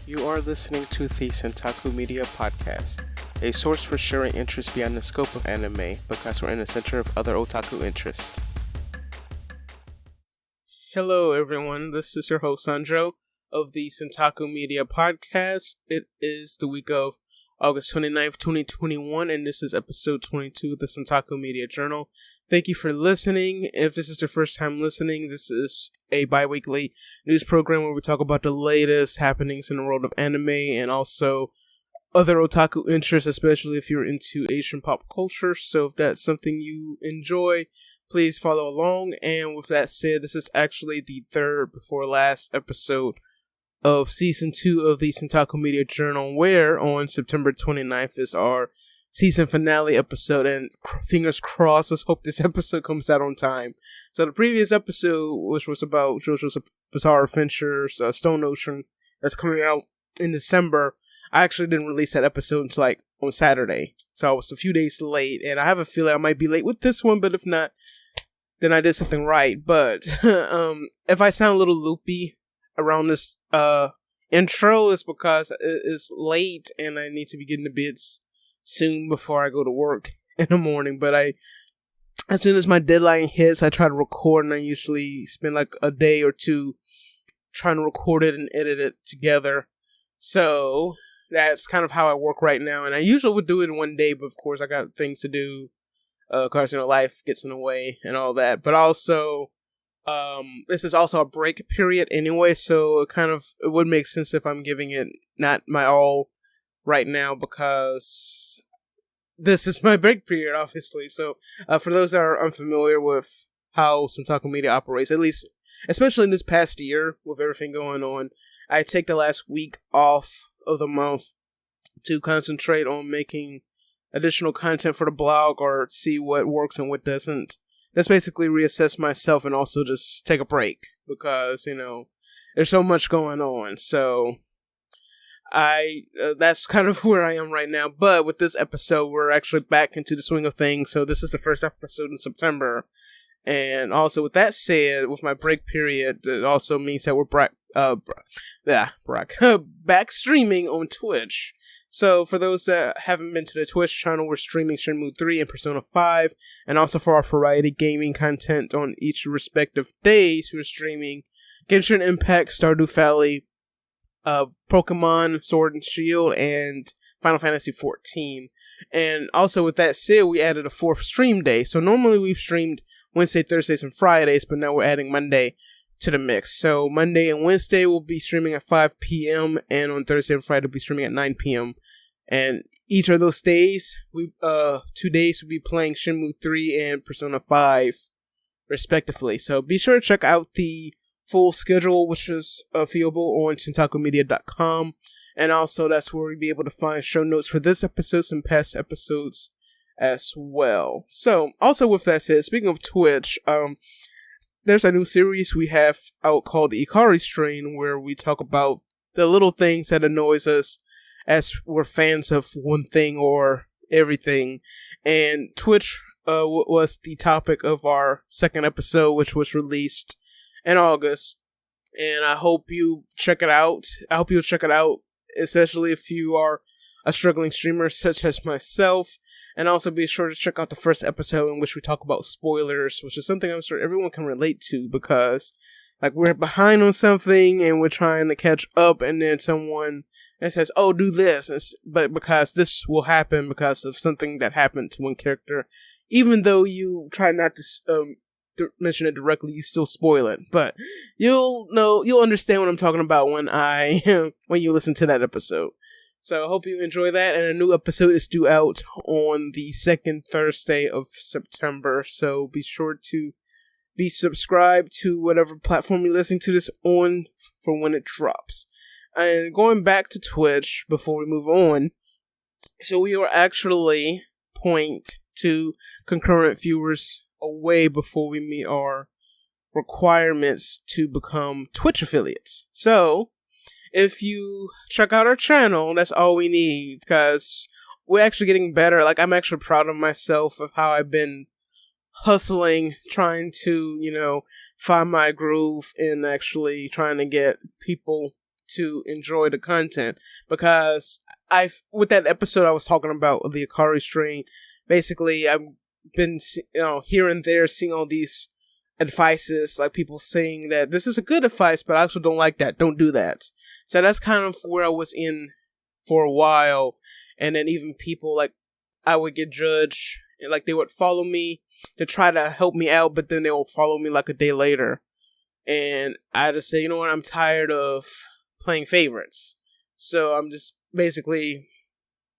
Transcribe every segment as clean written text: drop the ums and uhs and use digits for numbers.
You are listening to the Centaku Media podcast, a source for sharing interests beyond the scope of anime because we're in the center of other otaku interests. Hello everyone, this is your host Sanjo of the Centaku Media podcast. It is the week of August 29th, 2021, and this is episode 22 of the Centaku Media Journal. Thank you for listening. If this is your first time listening, this is a bi-weekly news program where we talk about the latest happenings in the world of anime and also other otaku interests, especially if you're into Asian pop culture. So if that's something you enjoy, please follow along. And with that said, this is actually the third before last episode of season 2 of the Centaku Media Journal, where on September 29th is our season finale episode, and fingers crossed, let's hope this episode comes out on time. So the previous episode, which was about JoJo's Bizarre Adventures, Stone Ocean, that's coming out in December, I actually didn't release that episode until on Saturday, so I was a few days late, and I have a feeling I might be late with this one, but if not, then I did something right. But if I sound a little loopy around this intro, it's because it's late and I need to be getting to bed soon before I go to work in the morning. But as soon as my deadline hits, I try to record, and I usually spend like a day or two trying to record it and edit it together. So that's kind of how I work right now, and I usually would do it in one day, but of course I got things to do, because life gets in the way and all that. But also this is also a break period anyway, so it would make sense if I'm giving it not my all right now, because this is my break period, obviously. So for those that are unfamiliar with how Centaku Media operates, at least especially in this past year with everything going on, I take the last week off of the month to concentrate on making additional content for the blog, or see what works and what doesn't. That's basically reassess myself and also just take a break, because there's so much going on. So that's kind of where I am right now. But with this episode, we're actually back into the swing of things. So this is the first episode in September. And also with that said, with my break period, it also means that we're back streaming on Twitch. So for those that haven't been to the Twitch channel, we're streaming Shenmue 3 and Persona 5. And also for our variety gaming content on each respective days, we're streaming Genshin Impact, Stardew Valley, Pokemon Sword and Shield, and Final Fantasy XIV. And also with that said, we added a 4th stream day. So normally we've streamed Wednesday, Thursdays, and Fridays, but now we're adding Monday to the mix. So Monday and Wednesday will be streaming at 5 p.m. and on Thursday and Friday we'll be streaming at 9 p.m. And each of those days, 2 days we'll be playing Shenmue 3 and Persona 5 respectively. So be sure to check out the full schedule, which is viewable on centakumedia.com, and also that's where you'll be able to find show notes for this episode and past episodes as well. So also with that said, speaking of Twitch, there's a new series we have out called the Ikari Strain, where we talk about the little things that annoys us as we're fans of one thing or everything. And Twitch was the topic of our second episode, which was released in August. And I hope you check it out. I hope you'll check it out, especially if you are a struggling streamer such as myself. And also be sure to check out the first episode, in which we talk about spoilers, which is something I'm sure everyone can relate to, because we're behind on something and we're trying to catch up, and then someone says, "Oh, do this," but because this will happen because of something that happened to one character, even though you try not to mention it directly, you still spoil it. But you'll understand what I'm talking about when you listen to that episode. So I hope you enjoy that, and a new episode is due out on the second Thursday of September, so be sure to be subscribed to whatever platform you're listening to this on for when it drops. And going back to Twitch before we move on, so we are actually 0.2 concurrent viewers away before we meet our requirements to become Twitch affiliates. So if you check out our channel, that's all we need, because we're actually getting better. I'm actually proud of myself of how I've been hustling, trying to, find my groove, and actually trying to get people to enjoy the content, because with that episode I was talking about the Akari strain, basically I've been here and there seeing all these advices, like people saying that this is a good advice, but I also don't like that, don't do that. So that's kind of where I was in for a while. And then even people, like, I would get judged, and like they would follow me to try to help me out, but then they will follow me like a day later. And I just say, you know what, I'm tired of playing favorites. So I'm just basically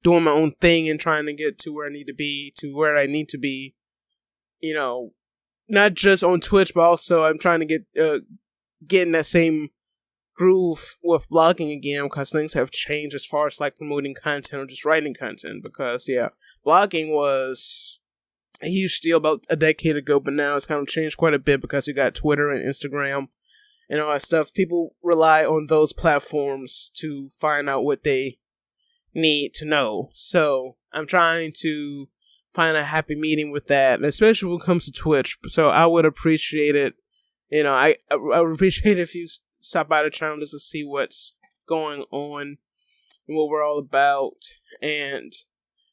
doing my own thing and trying to get to where I need to be, you know, not just on Twitch, but also I'm trying to get in that same groove with blogging again, because things have changed as far as like promoting content or just writing content. Because blogging was a huge deal about a decade ago, but now it's kind of changed quite a bit because you got Twitter and Instagram and all that stuff. People rely on those platforms to find out what they need to know. So I'm trying to find a happy medium with that, especially when it comes to Twitch. So I would appreciate it. I would appreciate it if you stop by the channel just to see what's going on and what we're all about. And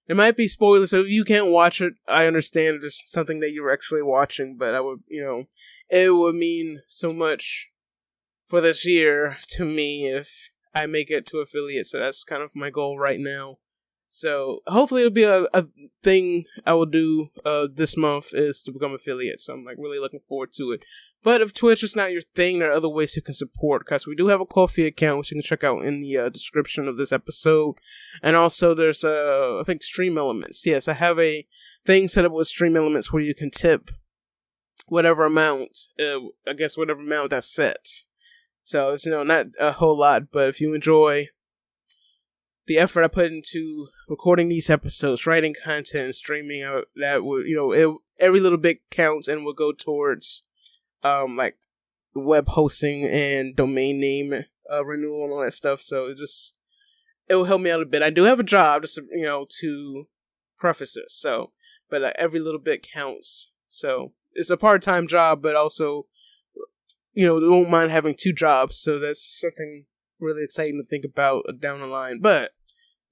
there might be spoilers, so if you can't watch it, I understand it's something that you're actually watching, but I would, it would mean so much for this year to me if I make it to affiliate. So that's kind of my goal right now. So hopefully it'll be a thing I will do this month, is to become affiliate. So I'm like really looking forward to it. But if Twitch is not your thing, there are other ways you can support, because we do have a Ko-fi account, which you can check out in the description of this episode. And also there's I think Stream Elements. Yes, I have a thing set up with Stream Elements where you can tip whatever amount, whatever amount that's set. So it's not a whole lot, but if you enjoy the effort I put into recording these episodes, writing content, streaming, that would, every little bit counts and will go towards, like web hosting and domain name renewal and all that stuff. So it will help me out a bit. I do have a job, just to preface this. So, but every little bit counts. So it's a part-time job, but also, don't mind having two jobs. So that's something really exciting to think about down the line, but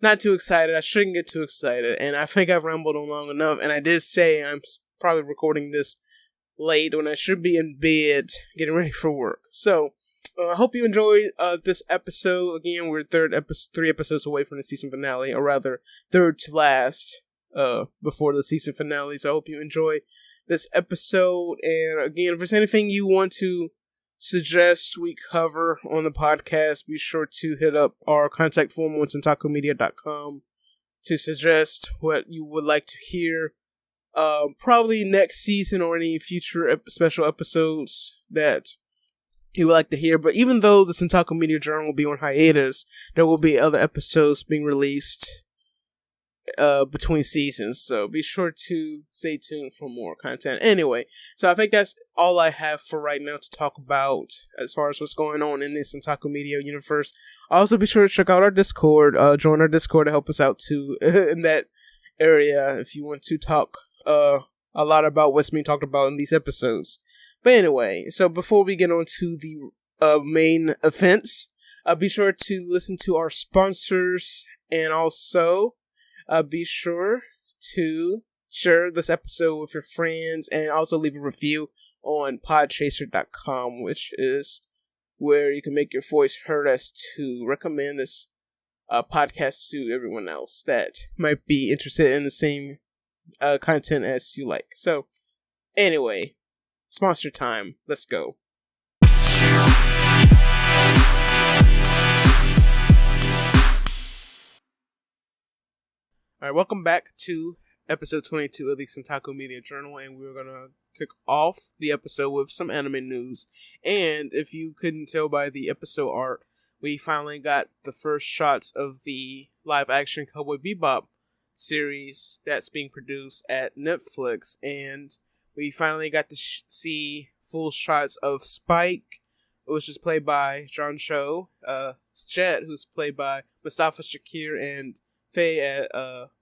not too excited. I shouldn't get too excited, and I think I've rambled on long enough. And I did say I'm probably recording this late when I should be in bed getting ready for work. So I hope you enjoyed this episode. Again, we're 3 episodes away from the season finale, or rather third to last before the season finale. So I hope you enjoy this episode. And again, if there's anything you want to suggest we cover on the podcast, be sure to hit up our contact form on centakumedia.com to suggest what you would like to hear. Probably next season or any future special episodes that you would like to hear. But even though the Centaku Media Journal will be on hiatus, there will be other episodes being released between seasons, so be sure to stay tuned for more content. Anyway, so I think that's all I have for right now to talk about as far as what's going on in the Centaku Media universe. Also, be sure to check out our Discord. Join our Discord to help us out too in that area if you want to talk a lot about what's being talked about in these episodes. But anyway, so before we get on to the main events, be sure to listen to our sponsors, and also be sure to share this episode with your friends, and also leave a review on podchaser.com, which is where you can make your voice heard as to recommend this podcast to everyone else that might be interested in the same content as you like. So, anyway, sponsor time. Let's go. Alright, welcome back to episode 22 of the Centaku Media Journal, and we're gonna kick off the episode with some anime news. And if you couldn't tell by the episode art, we finally got the first shots of the live-action Cowboy Bebop series that's being produced at Netflix, and we finally got to see full shots of Spike, which is played by John Cho, Jet, who's played by Mustafa Shakir, and Faye,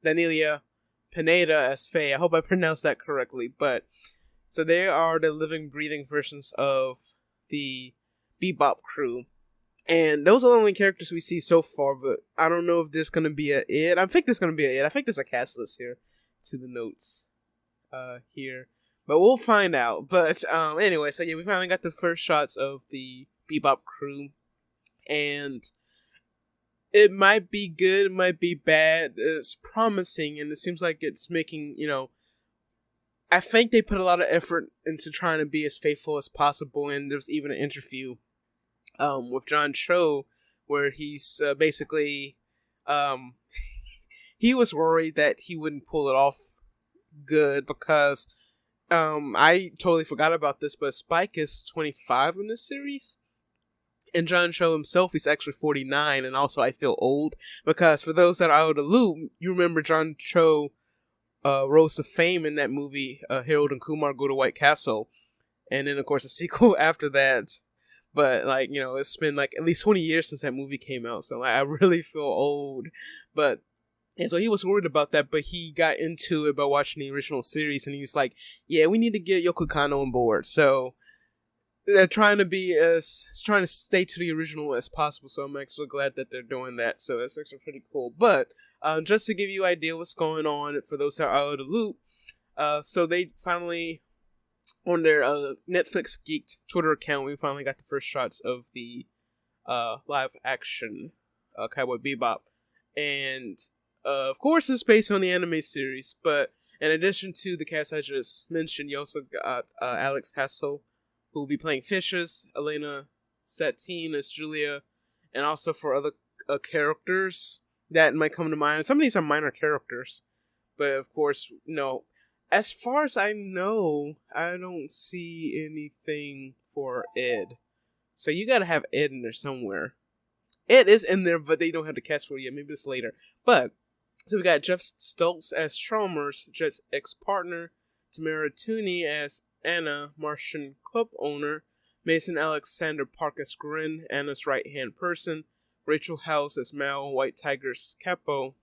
Danielia Pineda as Faye. I hope I pronounced that correctly. But so they are the living, breathing versions of the Bebop crew. And those are the only characters we see so far, but I don't know if there's going to be a id. I think there's going to be a id. I think there's a cast list here to the notes here. But we'll find out. But anyway, so yeah, we finally got the first shots of the Bebop crew. And it might be good, it might be bad. It's promising, and it seems like it's making, I think they put a lot of effort into trying to be as faithful as possible. And there's even an interview with John Cho where he's basically he was worried that he wouldn't pull it off good because I totally forgot about this, but Spike is 25 in this series. And John Cho himself, he's actually 49, and also I feel old, because for those that are out of the loop, you remember John Cho rose to fame in that movie, Harold and Kumar Go to White Castle, and then of course a sequel after that. But it's been like at least 20 years since that movie came out, so I really feel old. And so he was worried about that, but he got into it by watching the original series, and he was like, yeah, we need to get Yoko Kanno on board. So they're trying to stay to the original as possible, so I'm actually glad that they're doing that. So that's actually pretty cool. But just to give you an idea what's going on for those that are out of the loop, so they finally, on their Netflix Geeked Twitter account, we finally got the first shots of the live-action Cowboy Bebop. And of course it's based on the anime series, but in addition to the cast I just mentioned, you also got Alex Hassel, who will be playing Fishes, Elena Satine as Julia, and also for other characters that might come to mind. Some of these are minor characters, but of course, as far as I know, I don't see anything for Ed. So you gotta have Ed in there somewhere. Ed is in there, but they don't have the cast for it yet. Maybe it's later. But, so we got Jeff Stoltz as Chalmers, Jet's ex-partner, Tamara Tooney as Anna, Martian club owner, Mason Alexander Park as Grin, Anna's right-hand person, Rachel House as Mao, White Tiger's capo,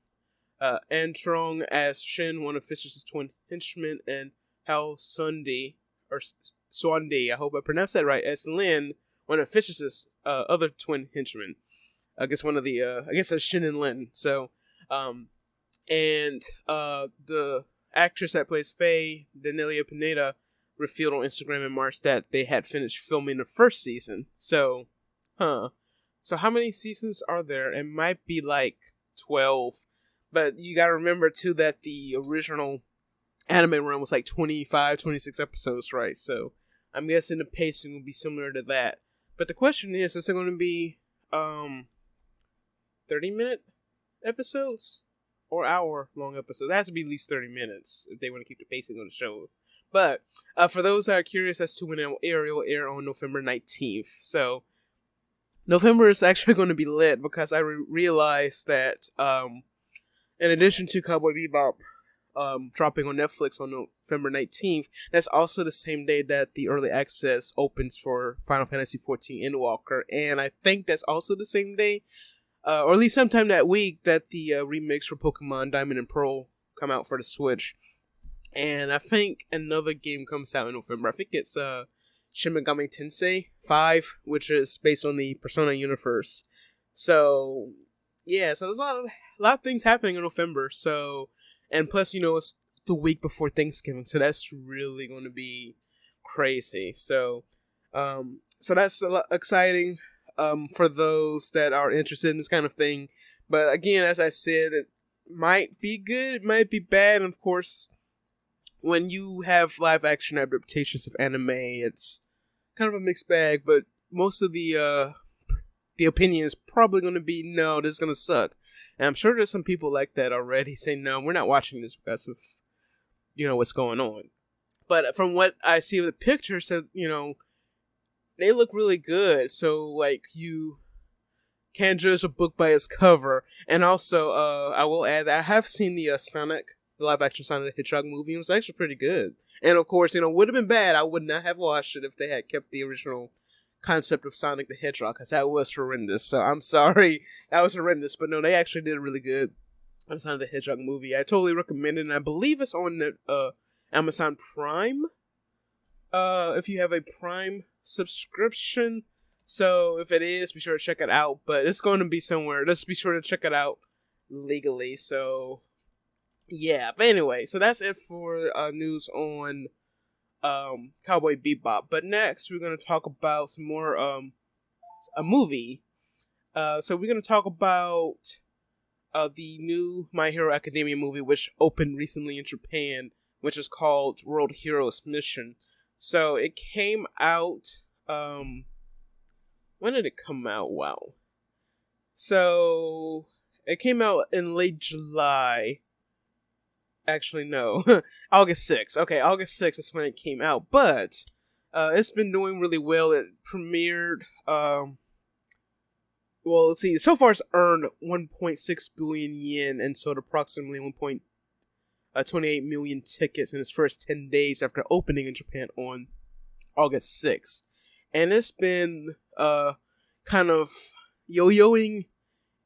Antrong as Shin, one of Fisher's twin henchmen, and Hal Sunday, or Swandy, I hope I pronounced that right, as Lin, one of Fisher's other twin henchmen. I guess one of the, I guess that's Shin and Lin. So, and the actress that plays Faye, Danelia Pineda, revealed on Instagram in March that they had finished filming the first season. So, So how many seasons are there? It might be like 12. But you gotta remember, too, that the original anime run was like 25, 26 episodes, right? So I'm guessing the pacing will be similar to that. But the question is it going to be 30-minute episodes or hour-long episodes? It has to be at least 30 minutes if they want to keep the pacing on the show. But for those that are curious as to when it will air on November 19th. So November is actually going to be lit because I realized that in addition to Cowboy Bebop dropping on Netflix on November 19th, that's also the same day that the early access opens for Final Fantasy XIV Endwalker, and I think that's also the same day, or at least sometime that week, that the remakes for Pokemon Diamond and Pearl come out for the Switch. And I think another game comes out in November. I think it's Shin Megami Tensei 5, which is based on the Persona universe. So yeah, so there's a lot of things happening in November. So, and plus, it's the week before Thanksgiving, so that's really going to be crazy. So, so that's a lot exciting for those that are interested in this kind of thing. But again, as I said, it might be good, it might be bad, and of course, when you have live action adaptations of anime, it's kind of a mixed bag, but most of the opinion is probably going to be, no, this is going to suck. And I'm sure there's some people like that already saying, no, we're not watching this because of, what's going on. But from what I see of the pictures, they look really good. So, like, you can't judge a book by its cover. And also, I will add that I have seen the live-action Sonic the Hedgehog movie. It was actually pretty good. And of course, would have been bad. I would not have watched it if they had kept the original concept of Sonic the Hedgehog, because that was horrendous. So I'm sorry, that was horrendous. But no, they actually did really good on the Sonic the Hedgehog movie. I totally recommend it, and I believe it's on the Amazon Prime. If you have a Prime subscription. So if it is, be sure to check it out. But it's going to be somewhere. Just be sure to check it out legally. So yeah. But anyway, so that's it for news on Cowboy Bebop. But next, we're going to talk about some more a movie. So we're going to talk about the new My Hero Academia movie, which opened recently in Japan, which is called World Heroes Mission. So it came out. When did it come out? Wow. So it came out in late July. Actually, no. August 6th. Okay, August 6th is when it came out. But it's been doing really well. It premiered. Well, let's see. So far, it's earned 1.6 billion yen and sold approximately 1.28 million tickets in its first 10 days after opening in Japan on August 6th. And it's been kind of yo-yoing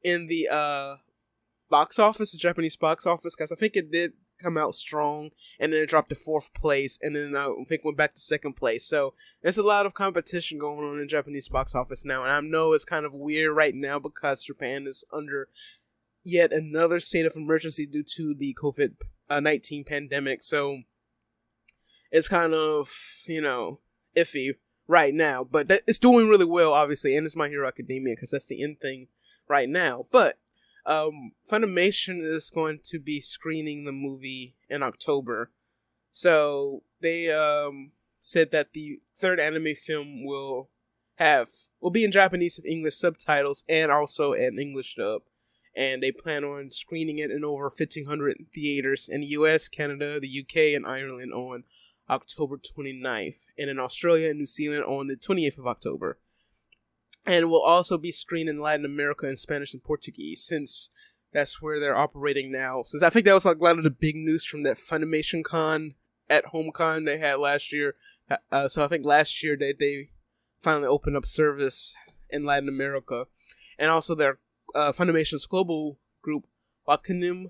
in the box office, the Japanese box office, because I think it did come out strong, and then it dropped to 4th place, and then I think went back to 2nd place. So there's a lot of competition going on in the Japanese box office now, and I know it's kind of weird right now because Japan is under yet another state of emergency due to the COVID-19 pandemic. So it's kind of, iffy right now, but it's doing really well, obviously, and it's My Hero Academia because that's the end thing right now. But Funimation is going to be screening the movie in October. So they said that the third anime film will be in Japanese with English subtitles and also an English dub. And they plan on screening it in over 1,500 theaters in the US, Canada, the UK, and Ireland on October 29th, and in Australia and New Zealand on the 28th of October. And will also be screened in Latin America in Spanish and Portuguese, since that's where they're operating now. Since I think that was like a lot of the big news from that Funimation Con at Home Con they had last year. So I think last year they finally opened up service in Latin America. And also their Funimation's global group, Wakanim.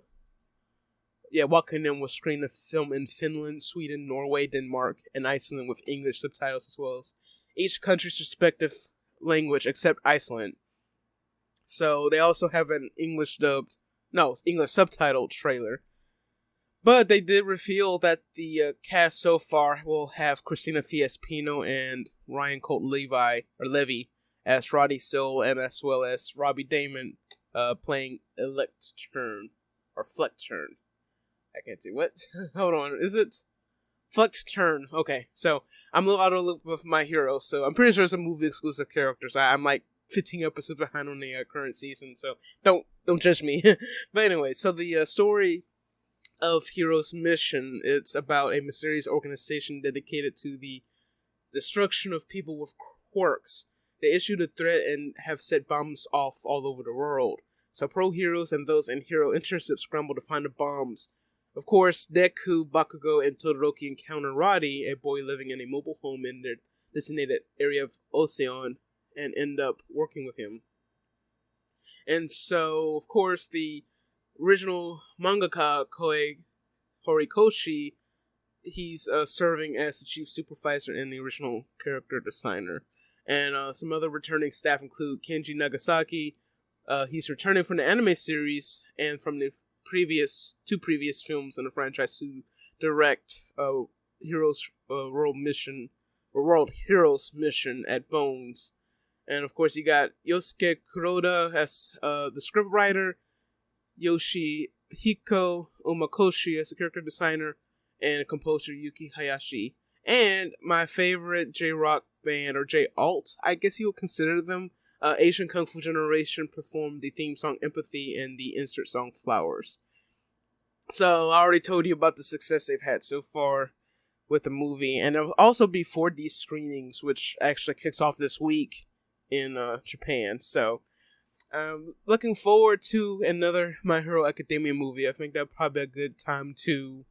Wakanim will screen the film in Finland, Sweden, Norway, Denmark, and Iceland with English subtitles, as well as each country's respective language except Iceland. So they also have an English subtitled trailer. But they did reveal that the cast so far will have Christina Fiespino and Ryan Colt Levy as Roddy Soul, and as well as Robbie Damon playing Flectturn. I can't see what. Hold on, is it Flectturn? Okay, so I'm a little out of the loop with My Hero, so I'm pretty sure it's a movie exclusive characters. I'm like 15 episodes behind on the current season, so don't judge me. But anyway, so the story of Hero's Mission, it's about a mysterious organization dedicated to the destruction of people with quirks. They issued a threat and have set bombs off all over the world. So pro-heroes and those in hero internships scramble to find the bombs. Of course, Deku, Bakugo, and Todoroki encounter Roddy, a boy living in a mobile home in their designated area of Ocean, and end up working with him. And so, of course, the original mangaka, Koei Horikoshi, he's serving as the chief supervisor and the original character designer. And some other returning staff include Kenji Nagasaki. He's returning from the anime series and from the two previous films in the franchise to direct World Heroes Mission at Bones. And of course, you got Yosuke Kuroda as the scriptwriter, Yoshihiko Umakoshi as the character designer, and composer Yuki Hayashi. And my favorite J-Rock band, or J-Alt, I guess you would consider them, Asian Kung Fu Generation performed the theme song Empathy and the insert song Flowers. So I already told you about the success they've had so far with the movie, and there'll also be 4D screenings, which actually kicks off this week in Japan. So looking forward to another My Hero Academia movie. I think that'll probably be a good time to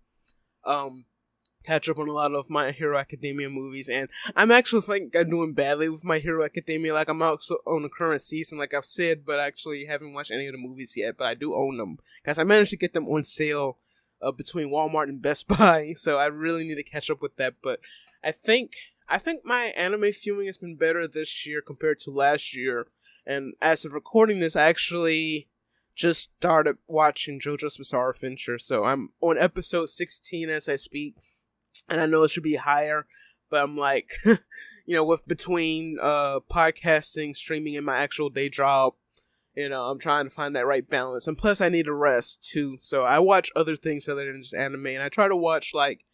catch up on a lot of My Hero Academia movies, and I'm actually think I'm doing badly with My Hero Academia. Like, I'm also on the current season, like I've said, but I actually haven't watched any of the movies yet, but I do own them, because I managed to get them on sale between Walmart and Best Buy, so I really need to catch up with that. But I think I think my anime viewing has been better this year compared to last year. And as of recording this, I actually just started watching JoJo's Bizarre Adventure. So I'm on episode 16 as I speak. And I know it should be higher, but I'm like, with between podcasting, streaming, and my actual day job, I'm trying to find that right balance. And plus, I need a rest too. So I watch other things other than just anime, and I try to watch like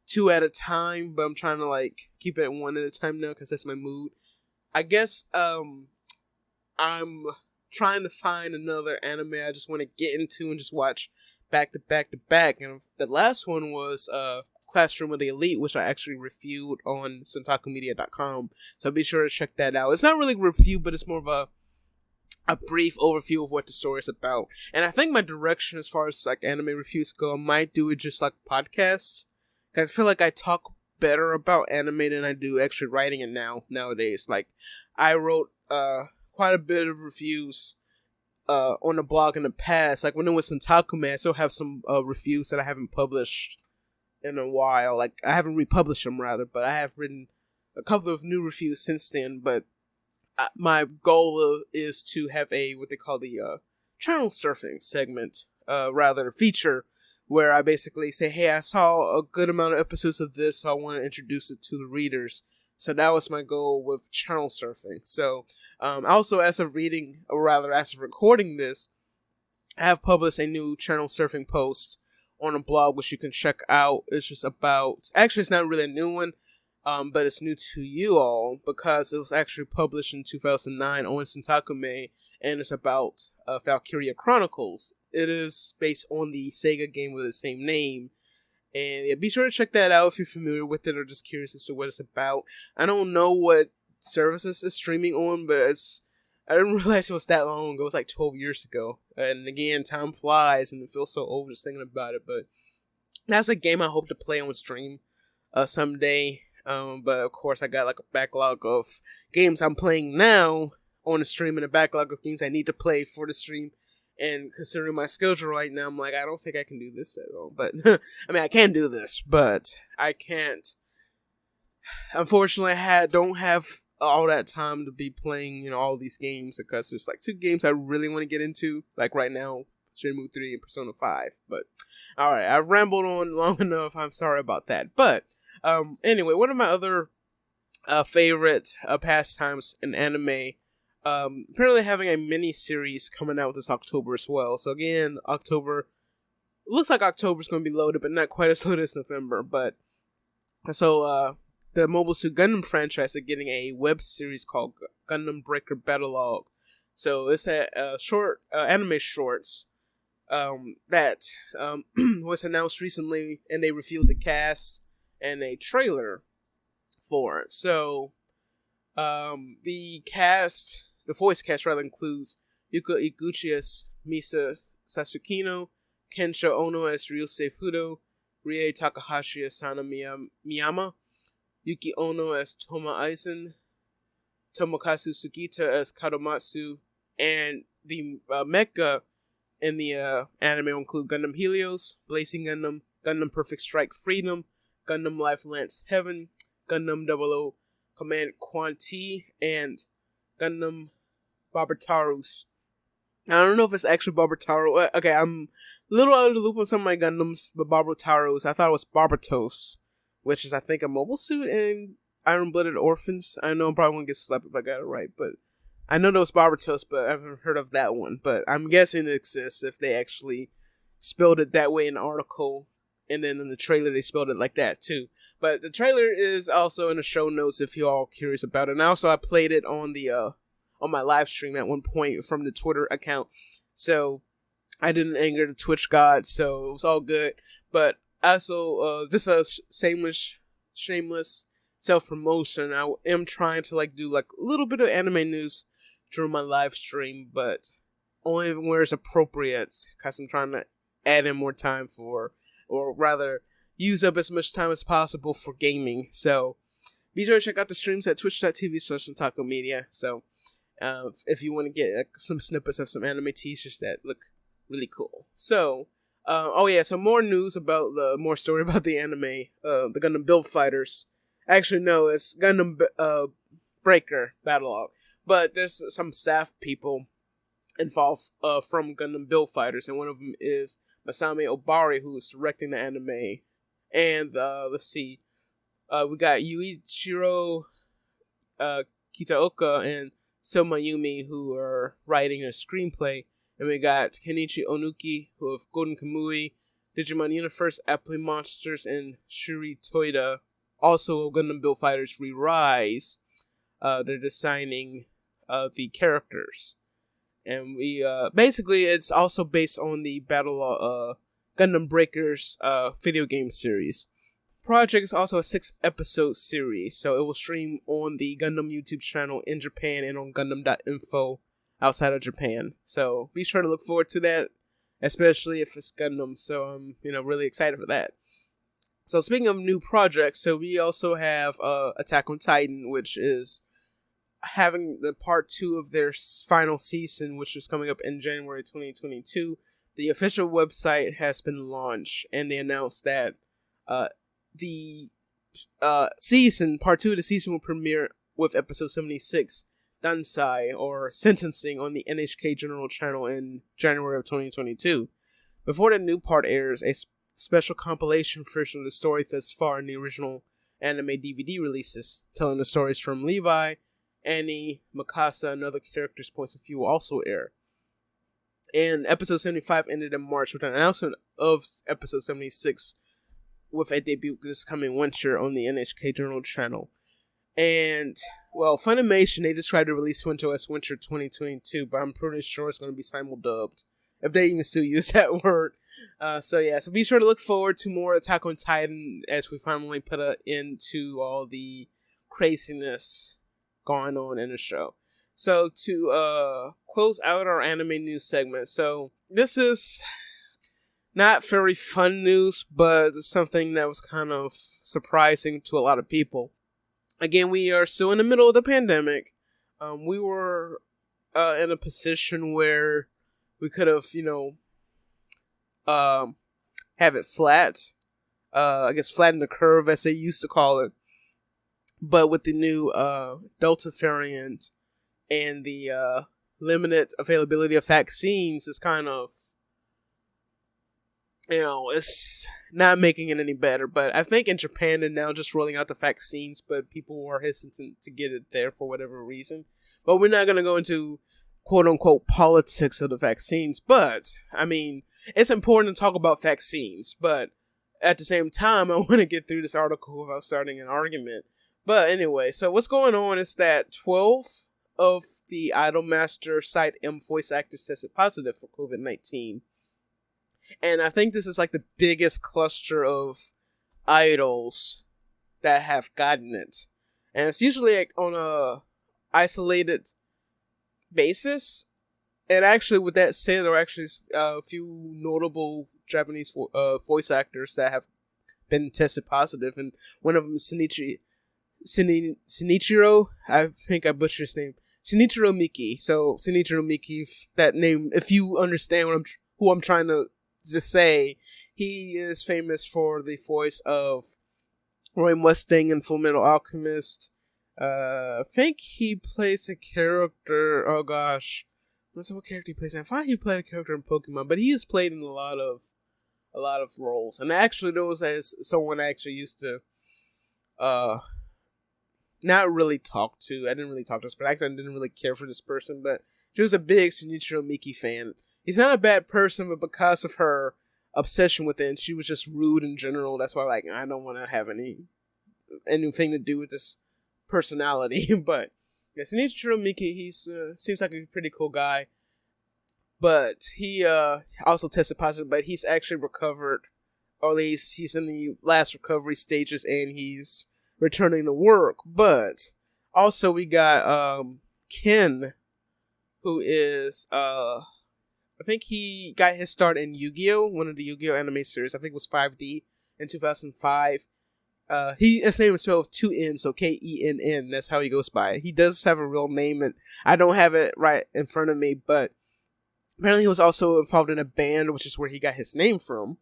2 at a time, but I'm trying to like keep it 1 at a time now because that's my mood. I guess I'm trying to find another anime I just want to get into and just watch back to back to back. And the last one was Classroom of the Elite, which I actually reviewed on CentakuMedia.com. So be sure to check that out. It's not really a review, but it's more of a brief overview of what the story is about. And I think my direction as far as like anime reviews go, I might do it just like podcasts. Because I feel like I talk better about anime than I do actually writing it nowadays. Like, I wrote quite a bit of reviews on the blog in the past. Like, when it was Centaku Media, I still have some reviews that I haven't published in a while. Like, I haven't republished them, rather, but I have written a couple of new reviews since then. But my goal is to have what they call the channel surfing segment, rather, feature, where I basically say, hey, I saw a good amount of episodes of this, so I want to introduce it to the readers. So that was my goal with channel surfing. So, also as of recording this, I have published a new channel surfing post on a blog, which you can check out. It's just about, actually it's not really a new one, but it's new to you all, because it was actually published in 2009 on Centaku Media, and it's about Valkyria Chronicles. It is based on the Sega game with the same name. And yeah, be sure to check that out if you're familiar with it or just curious as to what it's about. I don't know what services it's streaming on, but I didn't realize it was that long ago. It was like 12 years ago. And again, time flies and it feels so old just thinking about it. But that's a game I hope to play on stream someday. But of course, I got like a backlog of games I'm playing now on the stream and a backlog of games I need to play for the stream. And considering my schedule right now, I'm like, I don't think I can do this at all. But, I mean, I can do this, but I can't. Unfortunately, don't have all that time to be playing, all these games, because there's like 2 games I really want to get into, like right now, Shenmue 3 and Persona 5. But, alright, I've rambled on long enough. I'm sorry about that. But, anyway, one of my other favorite pastimes in anime, apparently having a mini series coming out this October as well. So again, October, it looks like October's going to be loaded, but not quite as loaded as November. But so the Mobile Suit Gundam franchise are getting a web series called Gundam Breaker Battlelog. So it's a short anime shorts that was announced recently, and they revealed the cast and a trailer for it. So the voice cast rather includes Yuka Iguchi as Misa Sasukino, Kensho Ono as Ryusei Fudo, Rie Takahashi as Sana Miyama, Yuki Ono as Toma Aizen, Tomokazu Sugita as Kadomatsu, and the mecha in the anime will include Gundam Helios, Blazing Gundam, Gundam Perfect Strike Freedom, Gundam Life Lance Heaven, Gundam 00 Command Quanti, and Gundam Barbatarus. I don't know if it's actually Barbataro. Okay, I'm a little out of the loop on some of my Gundams, but Barbatarus, I thought it was Barbatos, which is, I think, a mobile suit in Iron-Blooded Orphans. I know I'm probably going to get slapped if I got it right, but I know there was Barbatos, but I haven't heard of that one. But I'm guessing it exists if they actually spelled it that way in the article, and then in the trailer they spelled it like that too. But the trailer is also in the show notes if you're all curious about it. And also, I played it on the on my live stream at one point from the Twitter account, so I didn't anger the Twitch god, so it was all good. But also, just a shameless self-promotion. I am trying to do a little bit of anime news during my live stream, but only where it's appropriate, because I'm trying to add in more time for, or rather, use up as much time as possible for gaming. So be sure to check out the streams at twitch.tv/Centaku Media. So if you want to get some snippets of some anime t-shirts that look really cool. So so more news about more story about the anime, the Gundam Build Fighters Actually, no, it's Gundam Breaker Battlelog. But there's some staff people involved from Gundam Build Fighters, and one of them is Masami Obari, who is directing the anime. And let's see, we got Yuichiro Kitaoka and Soma Yumi, who are writing a screenplay. And we got Kenichi Onuki, who of Golden Kamui, Digimon Universe, Apply Monsters, and Shuri Toida, also Gundam Build Fighters Re-Rise. They're designing the characters. And we basically, it's also based on the Gundam Breakers video game series. Project is also a 6-episode series, so it will stream on the Gundam YouTube channel in Japan and on Gundam.info outside of Japan. So be sure to look forward to that, especially if it's Gundam. So I'm really excited for that. So speaking of new projects, so we also have Attack on Titan, which is having the part 2 of their final season, which is coming up in January 2022. The official website has been launched, and they announced that the season, part 2 of the season, will premiere with episode 76, Dansai, or Sentencing, on the NHK General Channel in January of 2022. Before the new part airs, a special compilation version of the story thus far in the original anime DVD releases, telling the stories from Levi, Annie, Mikasa, and other characters' points of view will also air. And episode 75 ended in March with an announcement of episode 76 with a debut this coming winter on the NHK Journal Channel. And, well, Funimation, they just tried to release Winter as Winter 2022, but I'm pretty sure it's going to be simuldubbed, if they even still use that word. So be sure to look forward to more Attack on Titan as we finally put an end to all the craziness going on in the show. So to close out our anime news segment, so this is not very fun news, but something that was kind of surprising to a lot of people. Again, we are still in the middle of the pandemic. We were in a position where we could have, have it flat. I guess flatten the curve, as they used to call it. But with the new Delta variant and the limited availability of vaccines, it's kind of, it's not making it any better. But I think in Japan they're now just rolling out the vaccines, but people are hesitant to get it there for whatever reason. But we're not going to go into quote-unquote politics of the vaccines. But, I mean, it's important to talk about vaccines. But at the same time, I want to get through this article without starting an argument. But anyway, so what's going on is that 12 of the Idolmaster Site M voice actors tested positive for COVID-19. And I think this is like the biggest cluster of idols that have gotten it. And it's usually like on a isolated basis. And actually, with that said, there are actually a few notable Japanese voice actors that have been tested positive. And one of them is Shinichiro, I think I butchered his name. Shinichiro Miki. So Shinichiro Miki, that name, if you understand who I'm trying to say, he is famous for the voice of Roy Mustang in Fullmetal Alchemist. I think he plays a character. Oh gosh, what's what character he plays? I thought he played a character in Pokemon, but he has played in a lot of roles. And actually, there was someone I actually used to not really talk to. I didn't really talk to this, but actually I didn't really care for this person. But she was a big Shinichiro Miki fan. He's not a bad person, but because of her obsession with it, and she was just rude in general. That's why, I don't want to have anything to do with this personality. But yeah, Shinichiro Miki, he seems like a pretty cool guy. But he also tested positive, but he's actually recovered, or at least he's in the last recovery stages, and he's returning to work. But also we got Ken, who is I think he got his start in Yu-Gi-Oh! One of the Yu-Gi-Oh! Anime series. I think it was 5D in 2005. His name is spelled with 2 N's, so Kenn. That's how he goes by. He does have a real name, and I don't have it right in front of me, but apparently he was also involved in a band, which is where he got his name from,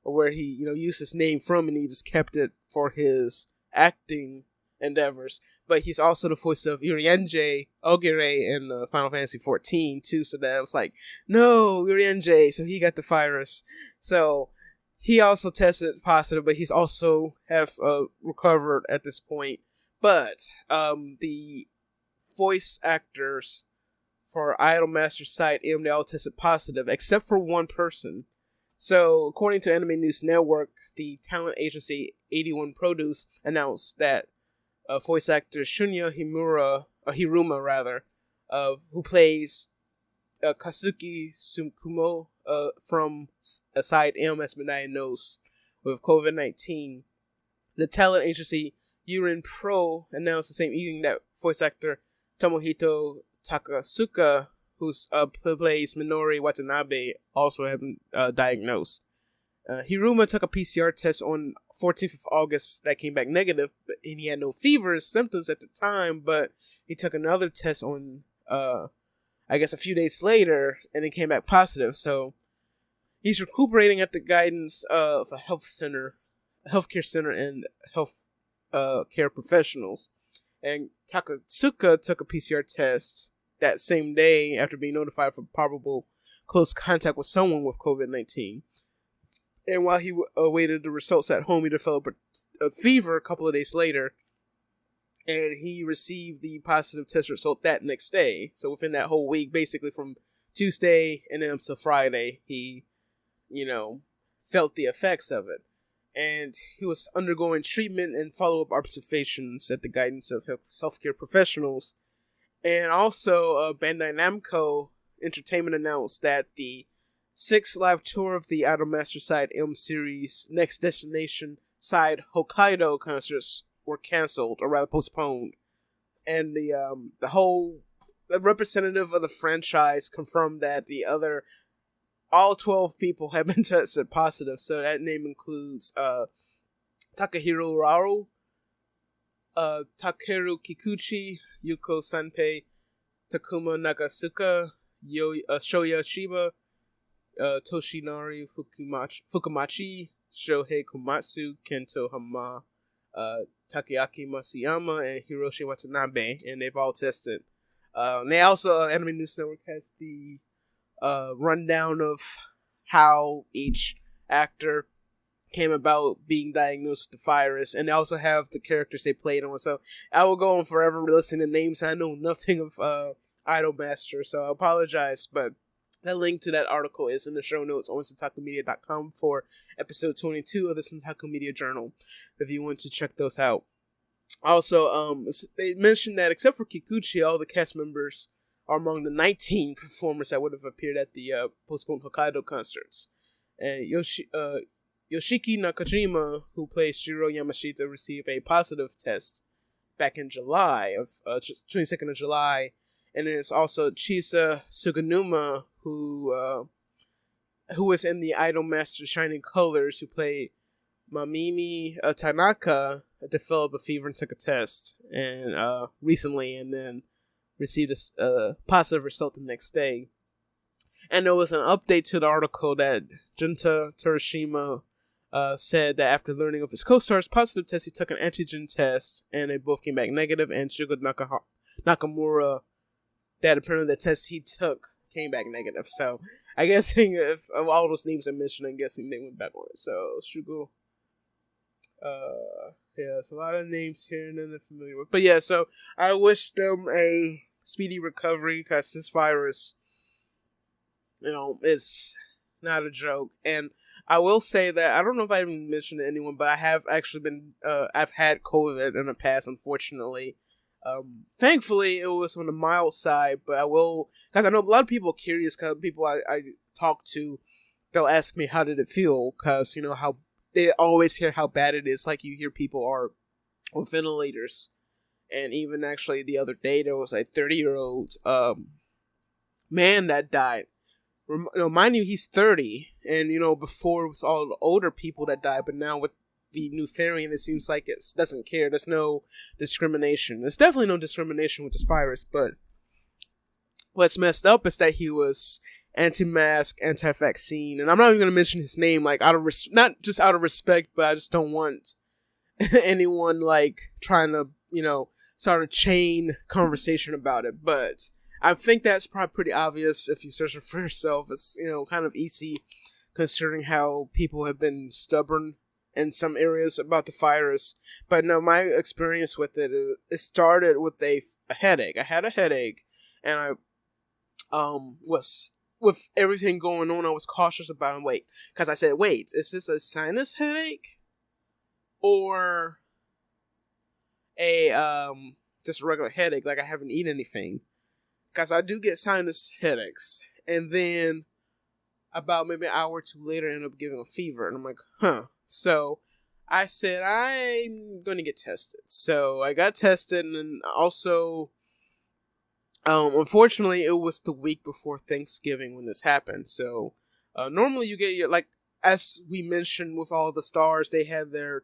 or where he, used his name from, and he just kept it for his acting endeavors, but he's also the voice of Urianger Ogure in Final Fantasy 14 too. So that was like, no, Urianger. So he got the virus. So he also tested positive, but he's also have recovered at this point. But the voice actors for Idolmaster side M, they all tested positive, except for one person. So, according to Anime News Network, the talent agency 81 Produce announced that voice actor Shunya Hiruma rather, who plays Kazuki Tsukumo from Side M, has been diagnosed with COVID-19. The talent agency Urin Pro announced the same evening that voice actor Tomohito Takasuka, who plays Minori Watanabe, also have been diagnosed. Hiruma took a PCR test on 14th of August that came back negative, and he had no fever or symptoms at the time, but he took another test on, I guess, a few days later, and it came back positive. So he's recuperating at the guidance of a healthcare center, and health care professionals. And Takatsuka took a PCR test that same day after being notified for probable close contact with someone with COVID-19. And while he awaited the results at home, he developed a fever a couple of days later, and he received the positive test result that next day. So within that whole week, basically from Tuesday and then up to Friday, he, felt the effects of it. And he was undergoing treatment and follow-up observations at the guidance of healthcare professionals. And also, Bandai Namco Entertainment announced that the 6th live tour of the Idolmaster Side M series Next Destination Side Hokkaido concerts were canceled, or rather postponed. And the representative of the franchise confirmed that all 12 people have been tested positive. So that name includes Takahiro Raoh, Takeru Kikuchi, Yuko Sanpei, Takuma Nagasuka, Shoya Shiba, Toshinari Fukumachi, Shohei Komatsu, Kento Hama, Takeaki Masuyama, and Hiroshi Watanabe, and they've all tested. They also, Anime News Network has the rundown of how each actor came about being diagnosed with the virus, and they also have the characters they played on. So I will go on forever listening to names. I know nothing of Idolmaster, so I apologize, but the link to that article is in the show notes on centakumedia.com for episode 22 of the Centaku Media Journal, if you want to check those out. Also, they mentioned that except for Kikuchi, all the cast members are among the 19 performers that would have appeared at the postponed Hokkaido concerts. And Yoshiki Nakajima, who plays Shiro Yamashita, received a positive test back in July, 22nd of July. And there's also Chisa Suganuma, who was in the Idolmaster Shining Colors, who played Mamimi Tanaka, developed a fever and took a test recently, and then received a positive result the next day. And there was an update to the article that Junta Terashima said that after learning of his co-star's positive test, he took an antigen test, and they both came back negative, and Shugo Nakamura, that apparently the test he took came back negative. So I guess if of all those names I mentioned, I'm guessing they went back on it. So Shugo, there's a lot of names here and then they're familiar with. But yeah, so I wish them a speedy recovery, because this virus, it's not a joke. And I will say that, I don't know if I even mentioned to anyone, but I have actually been, I've had COVID in the past, unfortunately. Thankfully, it was on the mild side, but I will, because I know a lot of people are curious, because people I talk to, they'll ask me, how did it feel? Because, how they always hear how bad it is. Like, you hear people are on ventilators. And even actually the other day, there was a 30-year-old man that died. Mind you, he's 30. And, before it was all the older people that died. But now with the new variant, it seems like it doesn't care. There's no discrimination. There's definitely no discrimination with this virus. But what's messed up is that he was anti-mask, anti-vaccine. And I'm not even going to mention his name, like, not just out of respect, but I just don't want anyone like trying to, start a chain conversation about it. But I think that's probably pretty obvious if you search it for yourself. It's, kind of easy considering how people have been stubborn in some areas about the virus. But no, my experience with it started with a headache. I had a headache, and I was, with everything going on, I was cautious about it. Because I said, wait, is this a sinus headache? Or a just a regular headache, like I haven't eaten anything? Because I do get sinus headaches. And then about maybe an hour or two later, I end up getting a fever. And I'm like, huh. So I said, I'm going to get tested. So I got tested, and also, unfortunately, it was the week before Thanksgiving when this happened. So normally you get your, like, as we mentioned with all the stars, they had their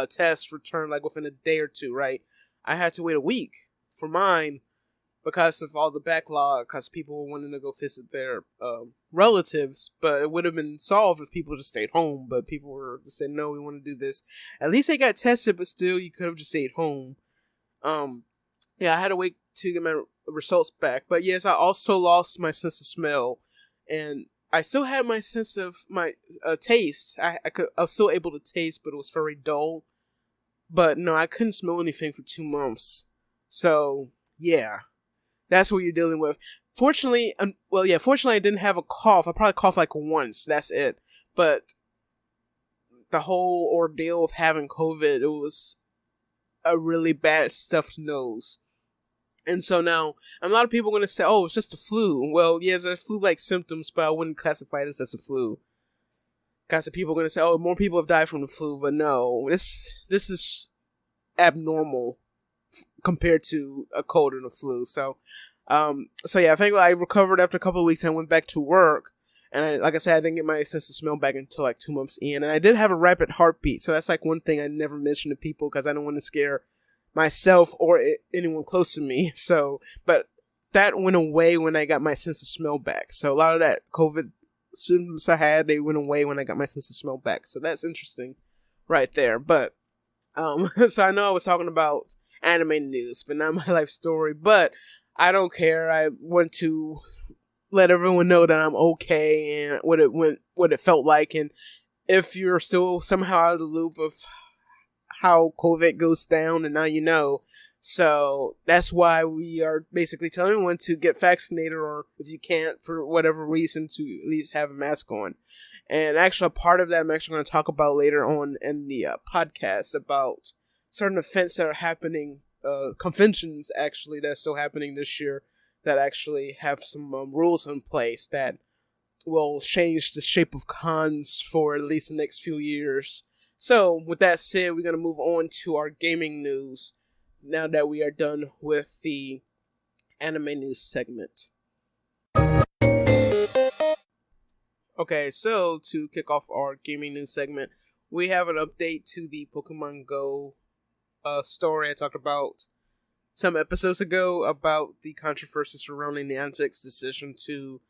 test returned like within a day or two, right? I had to wait a week for mine because of all the backlog, because people were wanting to go visit their relatives, but it would have been solved if people just stayed home. But people were just saying, no, we want to do this. At least they got tested, but still, you could have just stayed home. Yeah, I had to wait to get my results back. But yes, I also lost my sense of smell, and I still had my sense of my taste. I was still able to taste, but it was very dull. But no, I couldn't smell anything for 2 months. So yeah, that's what you're dealing with. Fortunately, fortunately, I didn't have a cough. I probably coughed like once. That's it. But the whole ordeal of having COVID, it was a really bad stuffed nose. And so now, a lot of people are going to say, oh, it's just a flu. Well, yeah, there's flu-like symptoms, but I wouldn't classify this as a flu. Because people are going to say, oh, more people have died from the flu. But no, this is abnormal compared to a cold and a flu. So yeah, I think I recovered after a couple of weeks and I went back to work. And like I said, I didn't get my sense of smell back until like 2 months in. And I did have a rapid heartbeat. So that's like one thing I never mention to people because I don't want to scare myself or anyone close to me. So, but that went away when I got my sense of smell back. So a lot of that COVID symptoms I had, they went away when I got my sense of smell back. So that's interesting right there. But, so I know I was talking about anime news, but not my life story. But I don't care. I want to let everyone know that I'm okay and what it felt like. And if you're still somehow out of the loop of how COVID goes down, and now you know. So that's why we are basically telling everyone to get vaccinated, or if you can't, for whatever reason, to at least have a mask on. And actually, a part of that I'm actually going to talk about later on in the podcast about certain events that are happening, conventions actually that's still happening this year that actually have some rules in place that will change the shape of cons for at least the next few years. So, with that said, we're going to move on to our gaming news now that we are done with the anime news segment. Okay, so to kick off our gaming news segment, we have an update to the Pokemon Go story I talked about some episodes ago about the controversy surrounding Niantic's decision to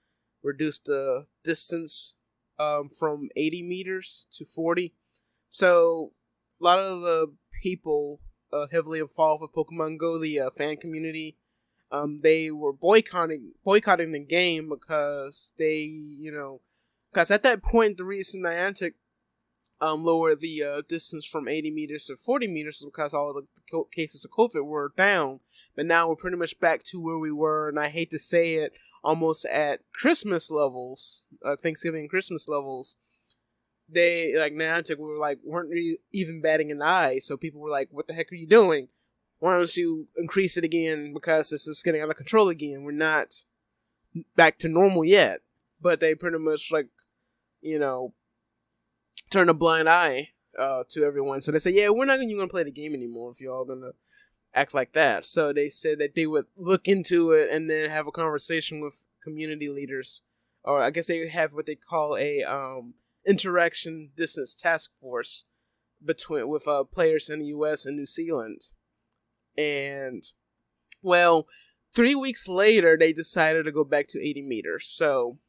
reduce the distance from 80 meters to 40. So, a lot of the people heavily involved with Pokemon Go, the fan community, they were boycotting the game because because at that point, the reason Niantic lowered the distance from 80 meters to 40 meters is because all the cases of COVID were down. But now we're pretty much back to where we were, and I hate to say it, almost at Christmas levels, Thanksgiving and Christmas levels. They, like, Niantic weren't even batting an eye, so people were like, what the heck are you doing? Why don't you increase it again, because this is getting out of control again. We're not back to normal yet. But they pretty much, turn a blind eye to everyone. So they say, yeah, we're not even going to play the game anymore if you're all going to act like that. So they said that they would look into it and then have a conversation with community leaders. Or I guess they have what they call a interaction distance task force with players in the US and New Zealand. And, well, 3 weeks later, they decided to go back to 80 meters. So,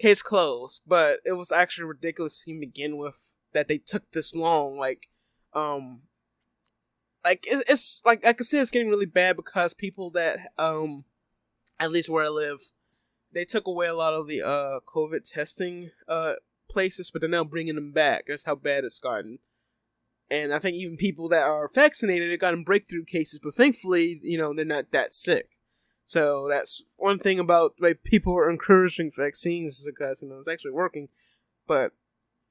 case closed. But it was actually ridiculous to begin with that they took this long. Like, Like it's like I can see it's getting really bad because people that at least where I live, they took away a lot of the COVID testing places, but they're now bringing them back. That's how bad it's gotten. And I think even people that are vaccinated have gotten breakthrough cases, but thankfully, they're not that sick. So that's one thing about like people are encouraging vaccines because it's actually working. But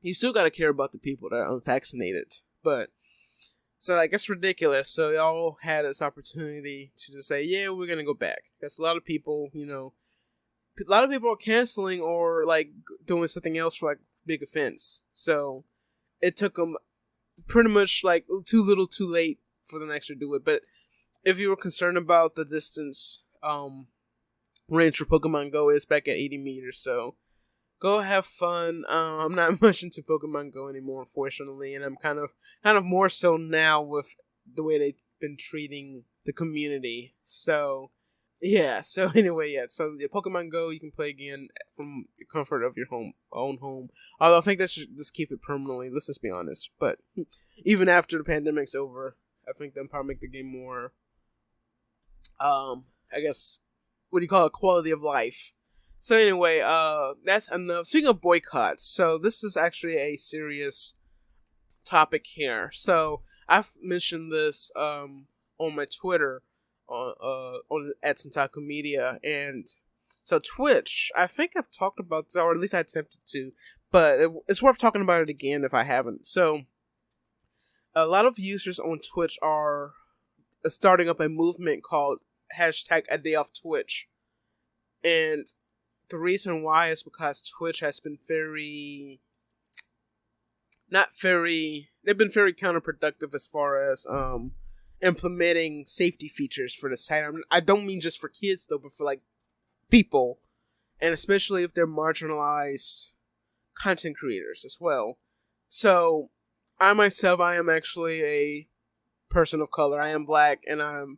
you still got to care about the people that are unvaccinated. But so like it's ridiculous. So y'all had this opportunity to just say, yeah, we're gonna go back. Because a lot of people, a lot of people are canceling or like doing something else for like big offense. So it took them pretty much like too little, too late for them to actually do it. But if you were concerned about the distance, range for Pokemon Go is back at 80 meters. So go have fun. I'm not much into Pokemon Go anymore, unfortunately, and I'm kind of more so now with the way they've been treating the community. So yeah. So anyway, yeah. So the Pokemon Go you can play again from the comfort of your own home. Although I think they should just keep it permanently. Let's just be honest. But even after the pandemic's over, I think they'll probably make the game more, I guess, what do you call it, quality of life. So anyway, that's enough. Speaking of boycotts, so this is actually a serious topic here. So I've mentioned this on my Twitter on at Centaku Media, and so Twitch. I think I've talked about this, or at least I attempted to, but it's worth talking about it again if I haven't. So a lot of users on Twitch are starting up a movement called #ADayOffTwitch, and the reason why is because Twitch has been they've been very counterproductive as far as implementing safety features for the site. I don't mean just for kids though, but for like people, and especially if they're marginalized content creators as well. So I am actually a person of color. I am black, and I'm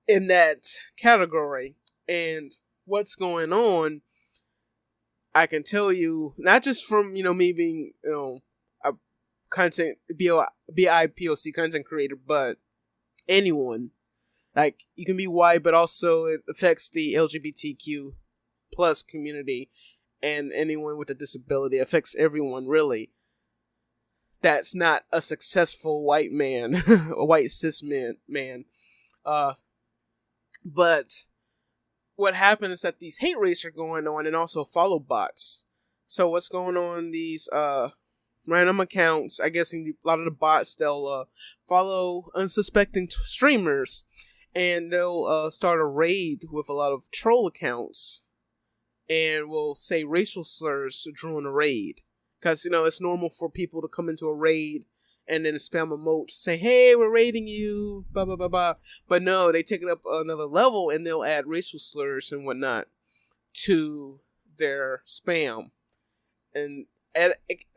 in that category. And what's going on, I can tell you, not just from, me being, a content, BIPOC content creator, but anyone. Like, you can be white, but also it affects the LGBTQ plus community and anyone with a disability. It affects everyone, really. That's not a successful white man, a white cis man. But what happened is that these hate rates are going on, and also follow bots. So what's going on? These random accounts, I guess a lot of the bots, they'll follow unsuspecting streamers, and they'll start a raid with a lot of troll accounts, and will say racial slurs during a raid. Because, it's normal for people to come into a raid and then spam emotes, say, hey, we're raiding you, blah, blah, blah, blah. But no, they take it up another level, and they'll add racial slurs and whatnot to their spam. And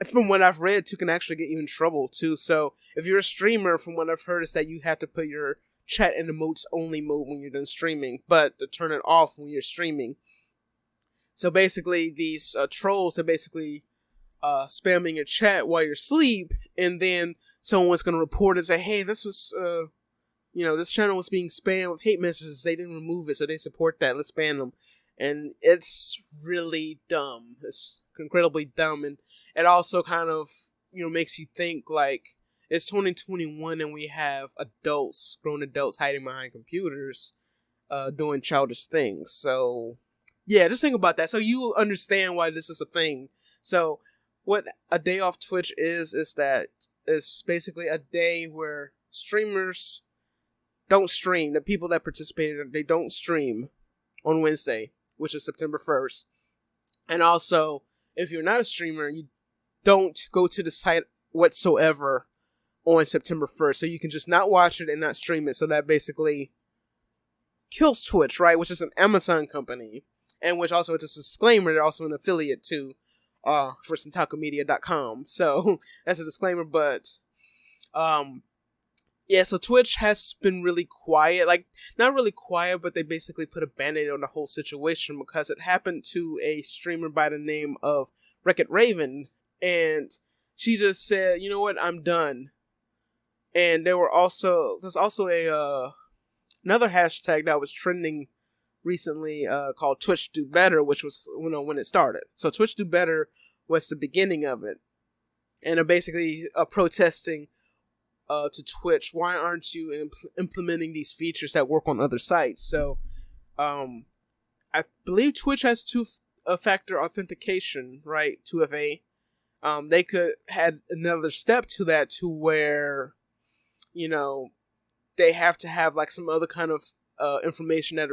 from what I've read, too, can actually get you in trouble, too. So if you're a streamer, from what I've heard, is that you have to put your chat in emotes only mode when you're done streaming, but to turn it off when you're streaming. So basically, these trolls are basically spamming your chat while you're asleep, and then someone's going to report and say, hey, this was, this channel was being spammed with hate messages. They didn't remove it, so they support that. Let's ban them. And it's really dumb. It's incredibly dumb, and it also kind of, makes you think, like, it's 2021 and we have grown adults hiding behind computers, doing childish things. So, yeah, just think about that. So you understand why this is a thing. So what a day off Twitch is that it's basically a day where streamers don't stream. The people that participated, they don't stream on Wednesday, which is September 1st. And also, if you're not a streamer, you don't go to the site whatsoever on September 1st. So you can just not watch it and not stream it. So that basically kills Twitch, right? Which is an Amazon company. And which also, it's a disclaimer, they're also an affiliate too. For CentakuMedia.com. So that's a disclaimer, but yeah, so Twitch has been really quiet. Like, not really quiet, but they basically put a band-aid on the whole situation because it happened to a streamer by the name of Wreck-It Raven, and she just said, you know what, I'm done. And there's also a another hashtag that was trending recently called Twitch Do Better, which was when it started. So Twitch Do Better was the beginning of it, and they're basically protesting to Twitch, why aren't you implementing these features that work on other sites? So I believe Twitch has two-factor authentication, right? 2FA. They could add another step to that, to where they have to have like some other kind of information that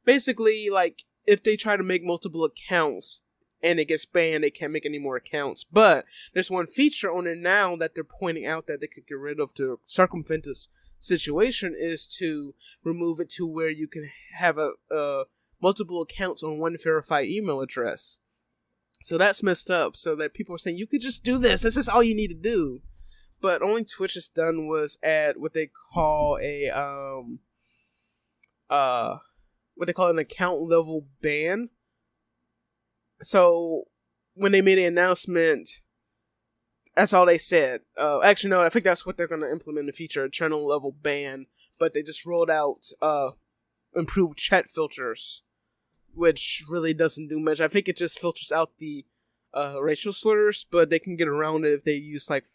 basically, like, if they try to make multiple accounts and it gets banned, they can't make any more accounts. But there's one feature on it now that they're pointing out that they could get rid of to circumvent this situation, is to remove it to where you can have a multiple accounts on one verified email address. So that's messed up. So that people are saying, you could just do this. This is all you need to do. But only Twitch has done was add what they call an account level ban. So when they made an announcement, that's all they said. Actually, no, I think that's what they're going to implement in the future, a channel level ban. But they just rolled out improved chat filters, which really doesn't do much. I think it just filters out the racial slurs, but they can get around it if they use like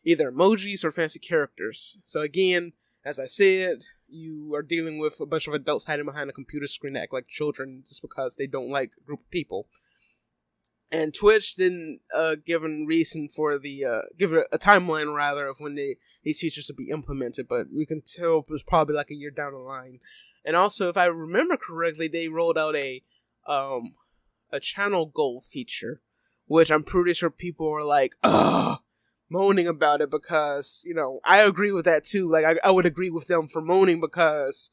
either emojis or fancy characters. So again, as I said, you are dealing with a bunch of adults hiding behind a computer screen that act like children just because they don't like a group of people. And Twitch didn't give a reason for give a timeline rather of when these features will be implemented, but we can tell it was probably like a year down the line. And also, if I remember correctly, they rolled out a channel goal feature, which I'm pretty sure people were like, moaning about it, because I agree with that too. Like I would agree with them for moaning, because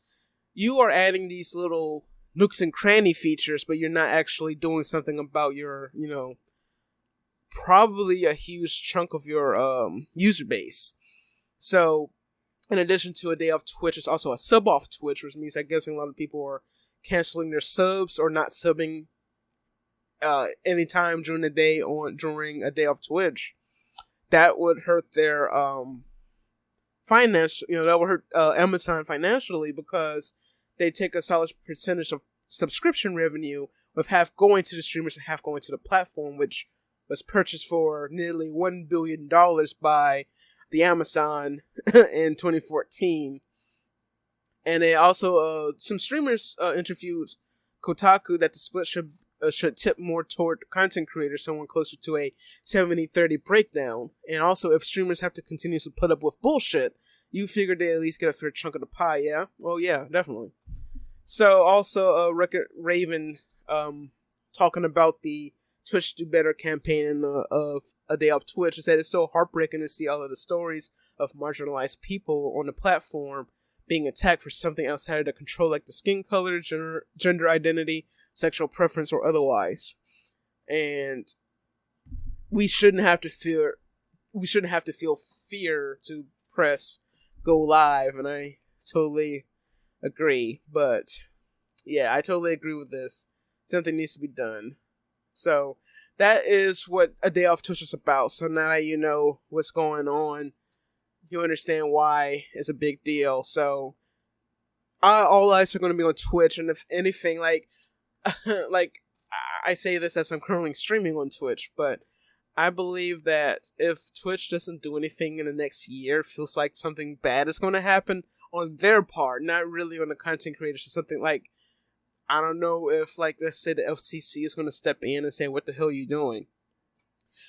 you are adding these little nooks and cranny features, but you're not actually doing something about your probably a huge chunk of your user base. So in addition to a day off Twitch, it's also a sub off Twitch, which means I guess a lot of people are canceling their subs or not subbing anytime during the day during a day off Twitch. That would hurt their finance. That would hurt Amazon financially, because they take a solid percentage of subscription revenue, with half going to the streamers and half going to the platform, which was purchased for nearly $1 billion by the Amazon in 2014. And they also, some streamers interviewed Kotaku that the split should tip more toward content creators, someone closer to a 70-30 breakdown. And also, if streamers have to continuously put up with bullshit, you figure they at least get a fair chunk of the pie, yeah? Well, yeah, definitely. So, also, Record Raven talking about the Twitch Do Better campaign of A Day Off Twitch, said it's so heartbreaking to see all of the stories of marginalized people on the platform being attacked for something outside of their control, like the skin color, gender identity, sexual preference, or otherwise. And we shouldn't have to feel fear to press go live, and I totally agree. But yeah, I totally agree with this. Something needs to be done. So that is what A Day Off Twitch is about. So now that you know what's going on, you understand why it's a big deal. So all eyes are going to be on Twitch, and if anything, like I say this as I'm currently streaming on Twitch, but I believe that if Twitch doesn't do anything in the next year, it feels like something bad is going to happen on their part, not really on the content creators. Or something like, I don't know if, like, let's say the FCC is going to step in and say, what the hell are you doing?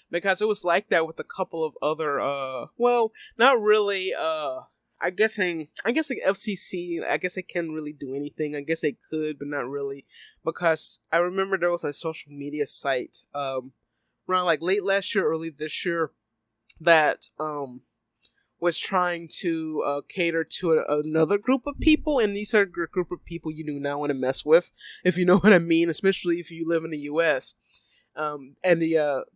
Because it was like that with a couple of other, well, not really, I guess like FCC, I guess they can't really do anything. I guess they could, but not really. Because I remember there was a social media site, around like late last year, early this year, that, was trying to cater to another group of people, and these are a group of people you do not want to mess with, if you know what I mean, especially if you live in the U.S. And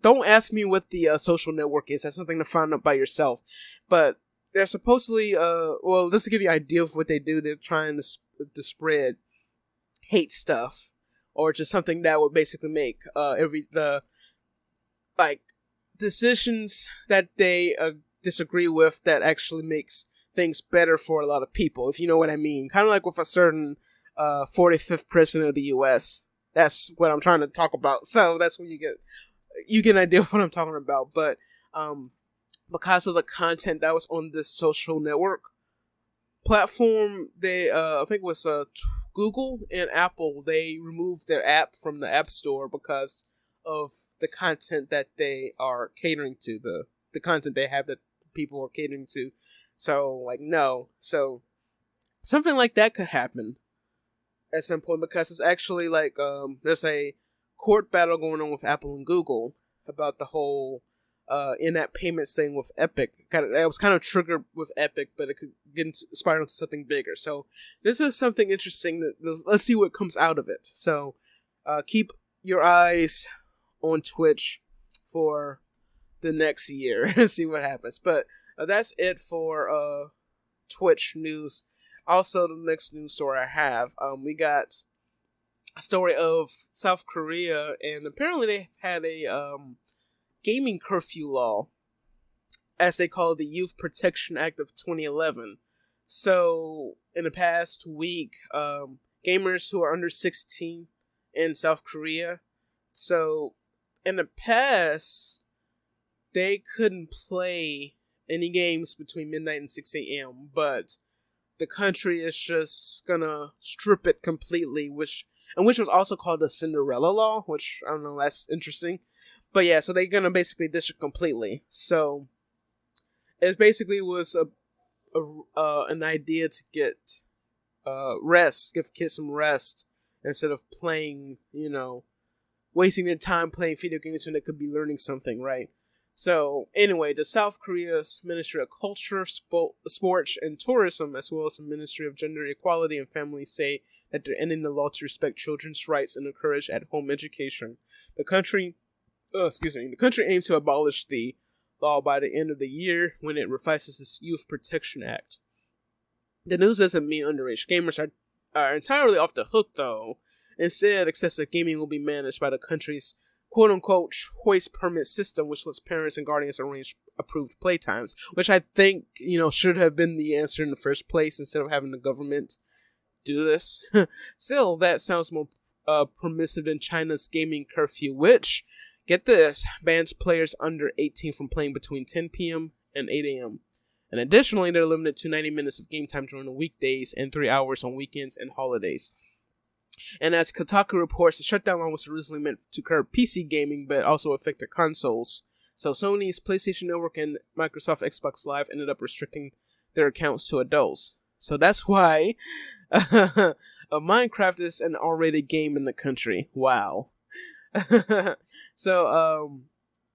don't ask me what the social network is. That's something to find out by yourself. But they're supposedly, well, just to give you an idea of what they do, they're trying to spread hate stuff, or just something that would basically make decisions that they disagree with that actually makes things better for a lot of people, if you know what I mean. Kind of like with a certain 45th president of the U.S. That's what I'm trying to talk about. So that's when you get an idea of what I'm talking about. But because of the content that was on this social network platform, they I think it was Google and Apple, they removed their app from the App Store because of the content that they are catering to, the content they have that people are catering to. So, like, no. So, something like that could happen at some point, because it's actually like, there's a court battle going on with Apple and Google about the whole in-app payments thing with Epic. It was kind of triggered with Epic, but it could get spiral into something bigger. So, this is something interesting. Let's see what comes out of it. So, keep your eyes on Twitch for the next year and see what happens. But that's it for Twitch news. Also, the next news story I have, we got a story of South Korea, and apparently they had a gaming curfew law, as they call it, the Youth Protection Act of 2011. So, in the past week, gamers who are under 16 in South Korea, so in the past, they couldn't play any games between midnight and 6 a.m., but the country is just gonna strip it completely, which was also called the Cinderella Law, which, I don't know, that's interesting. But yeah, so they're gonna basically dish it completely. So, it basically was an idea to get rest, give kids some rest, instead of playing, wasting their time playing video games when they could be learning something, right? So, anyway, the South Korea's Ministry of Culture, Sports, and Tourism, as well as the Ministry of Gender Equality and Family, say that they're ending the law to respect children's rights and encourage at-home education. The country aims to abolish the law by the end of the year, when it revises its Youth Protection Act. The news doesn't mean underage gamers are entirely off the hook, though. Instead, excessive gaming will be managed by the country's quote-unquote choice permit system, which lets parents and guardians arrange approved playtimes, which I think, should have been the answer in the first place, instead of having the government do this. Still, that sounds more permissive than China's gaming curfew, which, get this, bans players under 18 from playing between 10 p.m. and 8 a.m. And additionally, they're limited to 90 minutes of game time during the weekdays and 3 hours on weekends and holidays. And as Kotaku reports, the shutdown law was originally meant to curb PC gaming, but also affected consoles. So Sony's PlayStation Network and Microsoft Xbox Live ended up restricting their accounts to adults. So that's why Minecraft is an R-rated game in the country. Wow. So,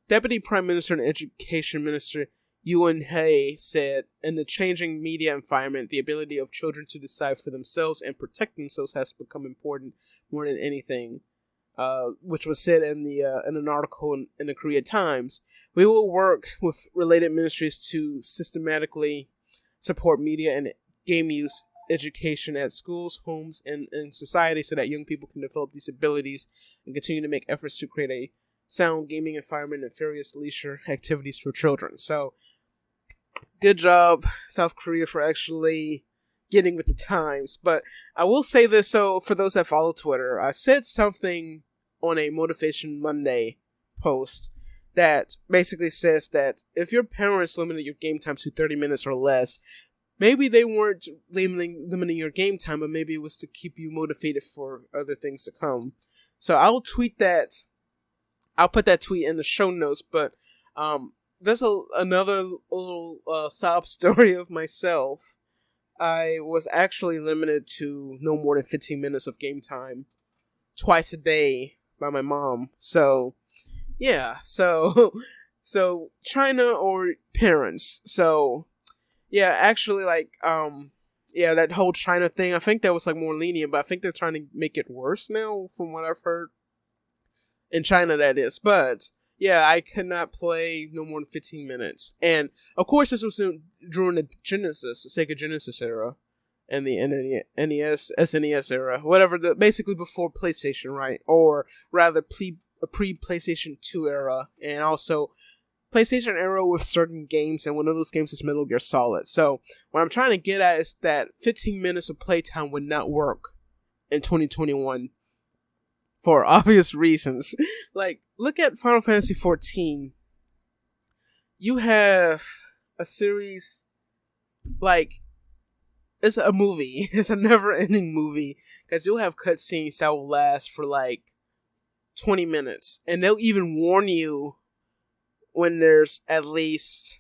Deputy Prime Minister and Education Minister Yoon Hae said, in the changing media environment, the ability of children to decide for themselves and protect themselves has become important more than anything, which was said in an article in the Korea Times. We will work with related ministries to systematically support media and game use education at schools, homes, and society, so that young people can develop these abilities and continue to make efforts to create a sound gaming environment and various leisure activities for children. So, good job, South Korea, for actually getting with the times. But I will say this, so for those that follow Twitter, I said something on a Motivation Monday post that basically says that if your parents limited your game time to 30 minutes or less, maybe they weren't limiting your game time, but maybe it was to keep you motivated for other things to come. So I'll tweet that. I'll put that tweet in the show notes, but there's another little sob story of myself. I was actually limited to no more than 15 minutes of game time twice a day by my mom. So, yeah. So China or parents. So, yeah, actually, that whole China thing, I think that was, more lenient, but I think they're trying to make it worse now, from what I've heard. In China, that is. But, yeah, I could not play no more than 15 minutes. And, of course, this was during the Sega Genesis era, and the NES, SNES era, whatever, basically before PlayStation, right? Or, rather, pre-PlayStation 2 era, and also PlayStation era with certain games, and one of those games is Metal Gear Solid. So what I'm trying to get at is that 15 minutes of playtime would not work in 2021 for obvious reasons. Like, look at Final Fantasy 14. You have a series, like, it's a movie. It's a never-ending movie, because you'll have cutscenes that will last for, like, 20 minutes. And they'll even warn you when there's at least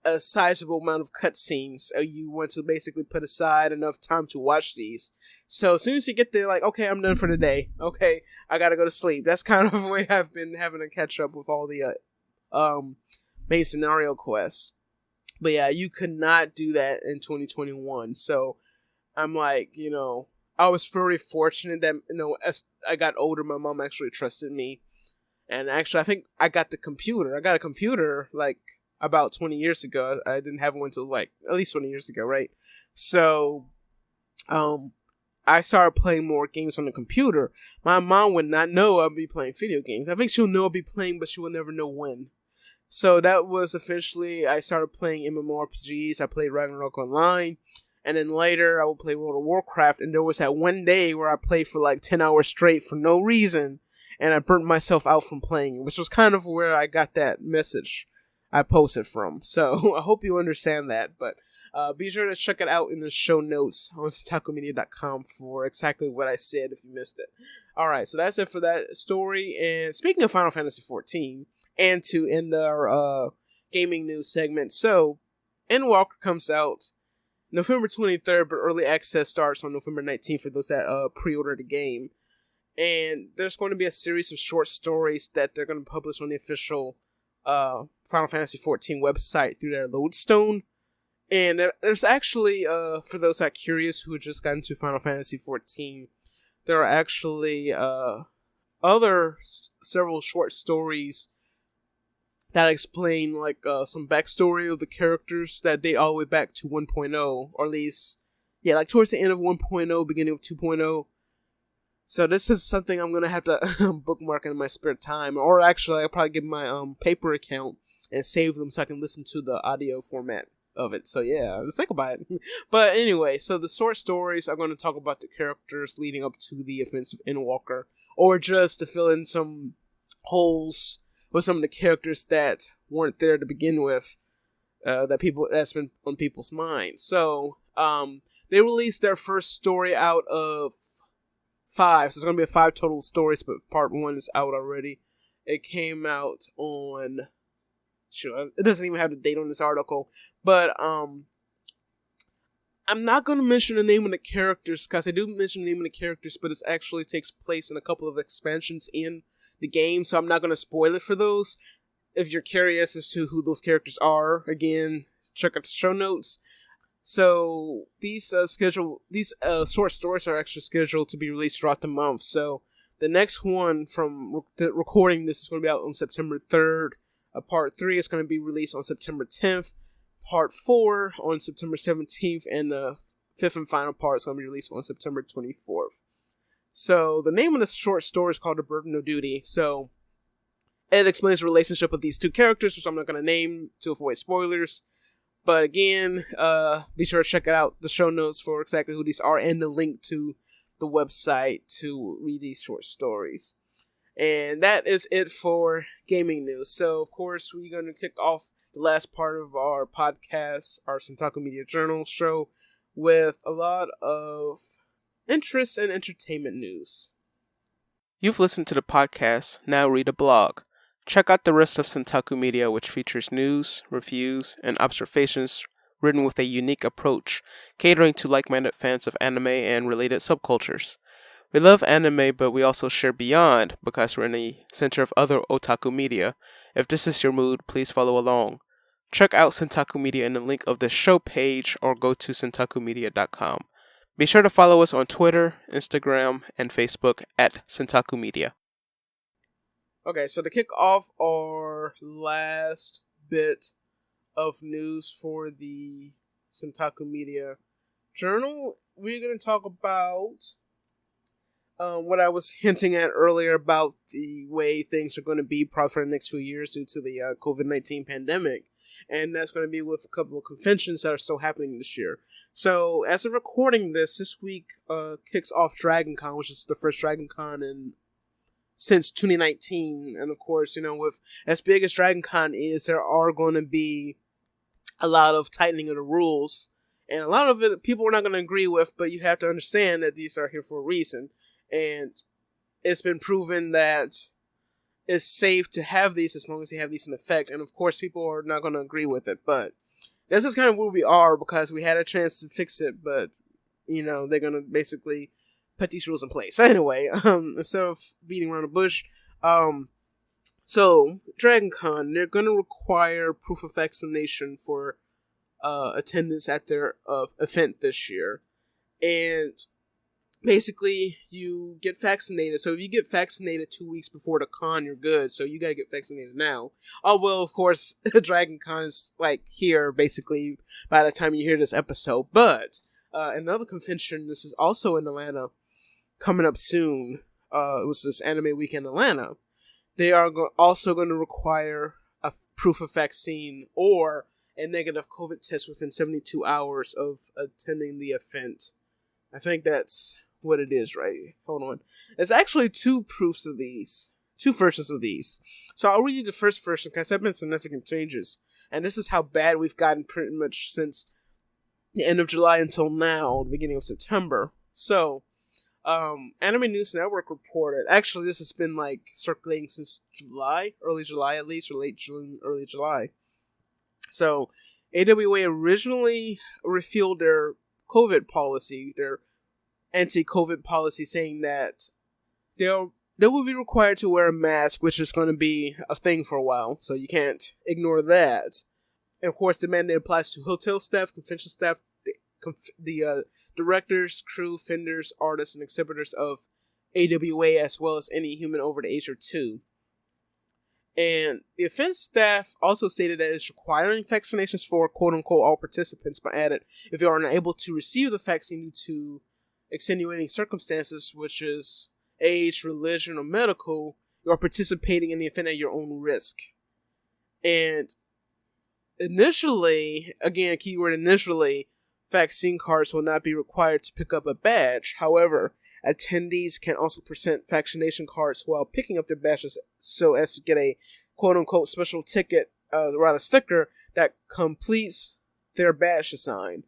a sizable amount of cutscenes. You want to basically put aside enough time to watch these. So as soon as you get there, like, okay, I'm done for the day. Okay, I gotta go to sleep. That's kind of the way I've been having to catch up with all the main scenario quests. But yeah, you could not do that in 2021. So I'm like, I was very fortunate that, as I got older, my mom actually trusted me. And actually, I think I got the computer. I got a computer, like, about 20 years ago. I didn't have one until, like, at least 20 years ago, right? So, I started playing more games on the computer. My mom would not know I'd be playing video games. I think she'll know I'll be playing, but she will never know when. So that was officially, I started playing MMORPGs. I played Ragnarok Online. And then later, I would play World of Warcraft. And there was that one day where I played for like 10 hours straight for no reason. And I burnt myself out from playing, which was kind of where I got that message I posted from. So I hope you understand that. But be sure to check it out in the show notes on centakumedia.com for exactly what I said if you missed it. Alright, so that's it for that story. And speaking of Final Fantasy XIV, and to end our gaming news segment, so Endwalker comes out November 23rd, but early access starts on November 19th for those that pre-order the game. And there's going to be a series of short stories that they're going to publish on the official Final Fantasy XIV website through their Lodestone. And there's actually, for those that are curious who just got into Final Fantasy XIV, there are actually several short stories that explain, like, some backstory of the characters that date all the way back to 1.0, or at least, yeah, like towards the end of 1.0, beginning of 2.0. So this is something I'm going to have to bookmark in my spare time. Or actually, I'll probably get my paper account and save them so I can listen to the audio format of it. So yeah, let's think about it. But anyway, so the short stories are going to talk about the characters leading up to the events of Endwalker. Or just to fill in some holes with some of the characters that weren't there to begin with. That's been on people's minds. So, they released their first story out of 5, so it's going to be 5 total stories, but part 1 is out already. It came out on, it doesn't even have the date on this article, but I'm not going to mention the name of the characters, because I do mention the name of the characters, but it actually takes place in a couple of expansions in the game, so I'm not going to spoil it for those. If you're curious as to who those characters are, again, check out the show notes. So these short stories are actually scheduled to be released throughout the month. So the next one from recording this is going to be out on September 3rd. Part 3 is going to be released on September 10th. Part 4 on September 17th, and the 5th and final part is going to be released on September 24th. So the name of the short story is called The Burden of Duty. So it explains the relationship of these two characters, which I'm not going to name to avoid spoilers. But again, be sure to check out the show notes for exactly who these are and the link to the website to read these short stories. And that is it for gaming news. So, of course, we're going to kick off the last part of our podcast, our Centaku Media Journal show, with a lot of interest and entertainment news. You've listened to the podcast, now read a blog. Check out the rest of Centaku Media, which features news, reviews, and observations written with a unique approach, catering to like-minded fans of anime and related subcultures. We love anime, but we also share beyond because we're in the center of other otaku media. If this is your mood, please follow along. Check out Centaku Media in the link of the show page or go to centakumedia.com. Be sure to follow us on Twitter, Instagram, and Facebook at Centaku Media. Okay, so to kick off our last bit of news for the Centaku Media Journal, we're going to talk about what I was hinting at earlier about the way things are going to be probably for the next few years due to the COVID-19 pandemic. And that's going to be with a couple of conventions that are still happening this year. So, as of recording this week kicks off Dragon Con, which is the first Dragon Con since 2019. And of course, with as big as Dragon Con is, there are going to be a lot of tightening of the rules. And a lot of it people are not going to agree with, but you have to understand that these are here for a reason. And it's been proven that it's safe to have these as long as they have these in effect. And of course, people are not going to agree with it. But this is kind of where we are because we had a chance to fix it. But, they're going to basically put these rules in place. So anyway, instead of beating around the bush, so Dragon Con, they're going to require proof of vaccination for attendance at their event this year. And basically, you get vaccinated. So if you get vaccinated 2 weeks before the con, you're good. So you gotta get vaccinated now. Oh, well, of course, Dragon Con is, here, basically, by the time you hear this episode. But, another convention, this is also in Atlanta, coming up soon. It was this Anime Week in Atlanta. They are also going to require a proof of vaccine or a negative COVID test within 72 hours of attending the event. I think that's what it is, right? Hold on. There's actually two versions of these. So I'll read you the first version because there have been significant changes. And this is how bad we've gotten pretty much since the end of July until now, the beginning of September. So, Anime News Network reported, actually this has been circulating since July, early July at least, or late June, early July. So, AWA originally revealed their COVID policy, their anti-COVID policy, saying that they will be required to wear a mask, which is going to be a thing for a while, so you can't ignore that. And of course, the mandate applies to hotel staff, convention staff, the directors, crew, vendors, artists, and exhibitors of AWA, as well as any human over the age of 2. And the event staff also stated that it's requiring vaccinations for quote-unquote all participants, but added, if you are unable to receive the vaccine due to extenuating circumstances, which is age, religion, or medical, you are participating in the event at your own risk. And initially, again, keyword initially, vaccine cards will not be required to pick up a badge. However, attendees can also present vaccination cards while picking up their badges so as to get a quote-unquote special ticket, sticker, that completes their badge design.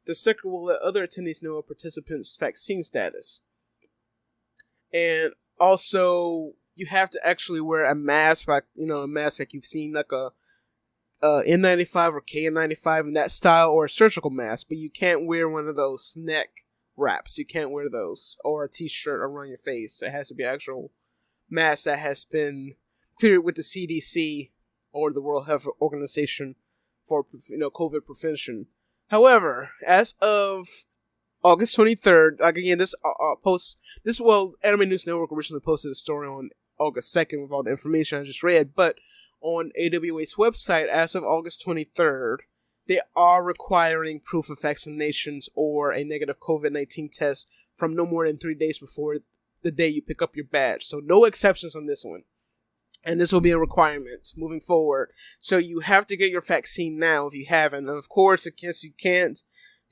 The sticker will let other attendees know a participant's vaccine status. And also, you have to actually wear a mask, a mask like you've seen, like a N95 or KN95 in that style, or a surgical mask, but you can't wear one of those neck wraps. You can't wear those, or a t-shirt around your face. It has to be an actual mask that has been cleared with the CDC or the World Health Organization for COVID prevention. However, as of August 23rd, again, Anime News Network originally posted a story on August 2nd with all the information I just read, but on AWA's website, as of August 23rd, they are requiring proof of vaccinations or a negative COVID-19 test from no more than 3 days before the day you pick up your badge. So no exceptions on this one. And this will be a requirement moving forward. So you have to get your vaccine now if you haven't. And of course, in case you can't,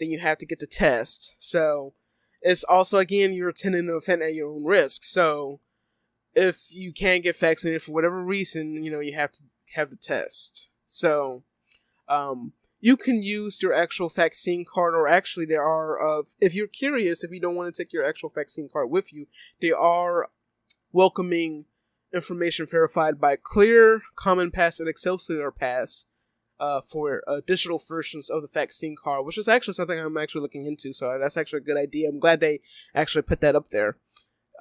then you have to get the test. So it's also, again, you're attending an event at your own risk. So if you can't get vaccinated for whatever reason, you have to have the test. So, you can use your actual vaccine card, or actually there are, if you're curious, if you don't want to take your actual vaccine card with you, they are welcoming information verified by Clear, Common Pass, and Excelsior Pass, for digital versions of the vaccine card, which is actually something I'm actually looking into, so that's actually a good idea. I'm glad they actually put that up there.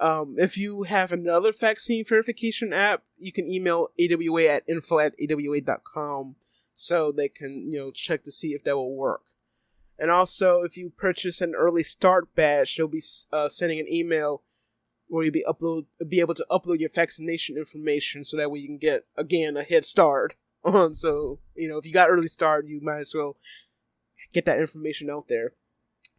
If you have another vaccine verification app, you can email AWA at info@awa.com so they can, check to see if that will work. And also, if you purchase an early start badge, they'll be sending an email where you'll be able to upload your vaccination information so that way you can get, again, a head start on. So, if you got early start, you might as well get that information out there.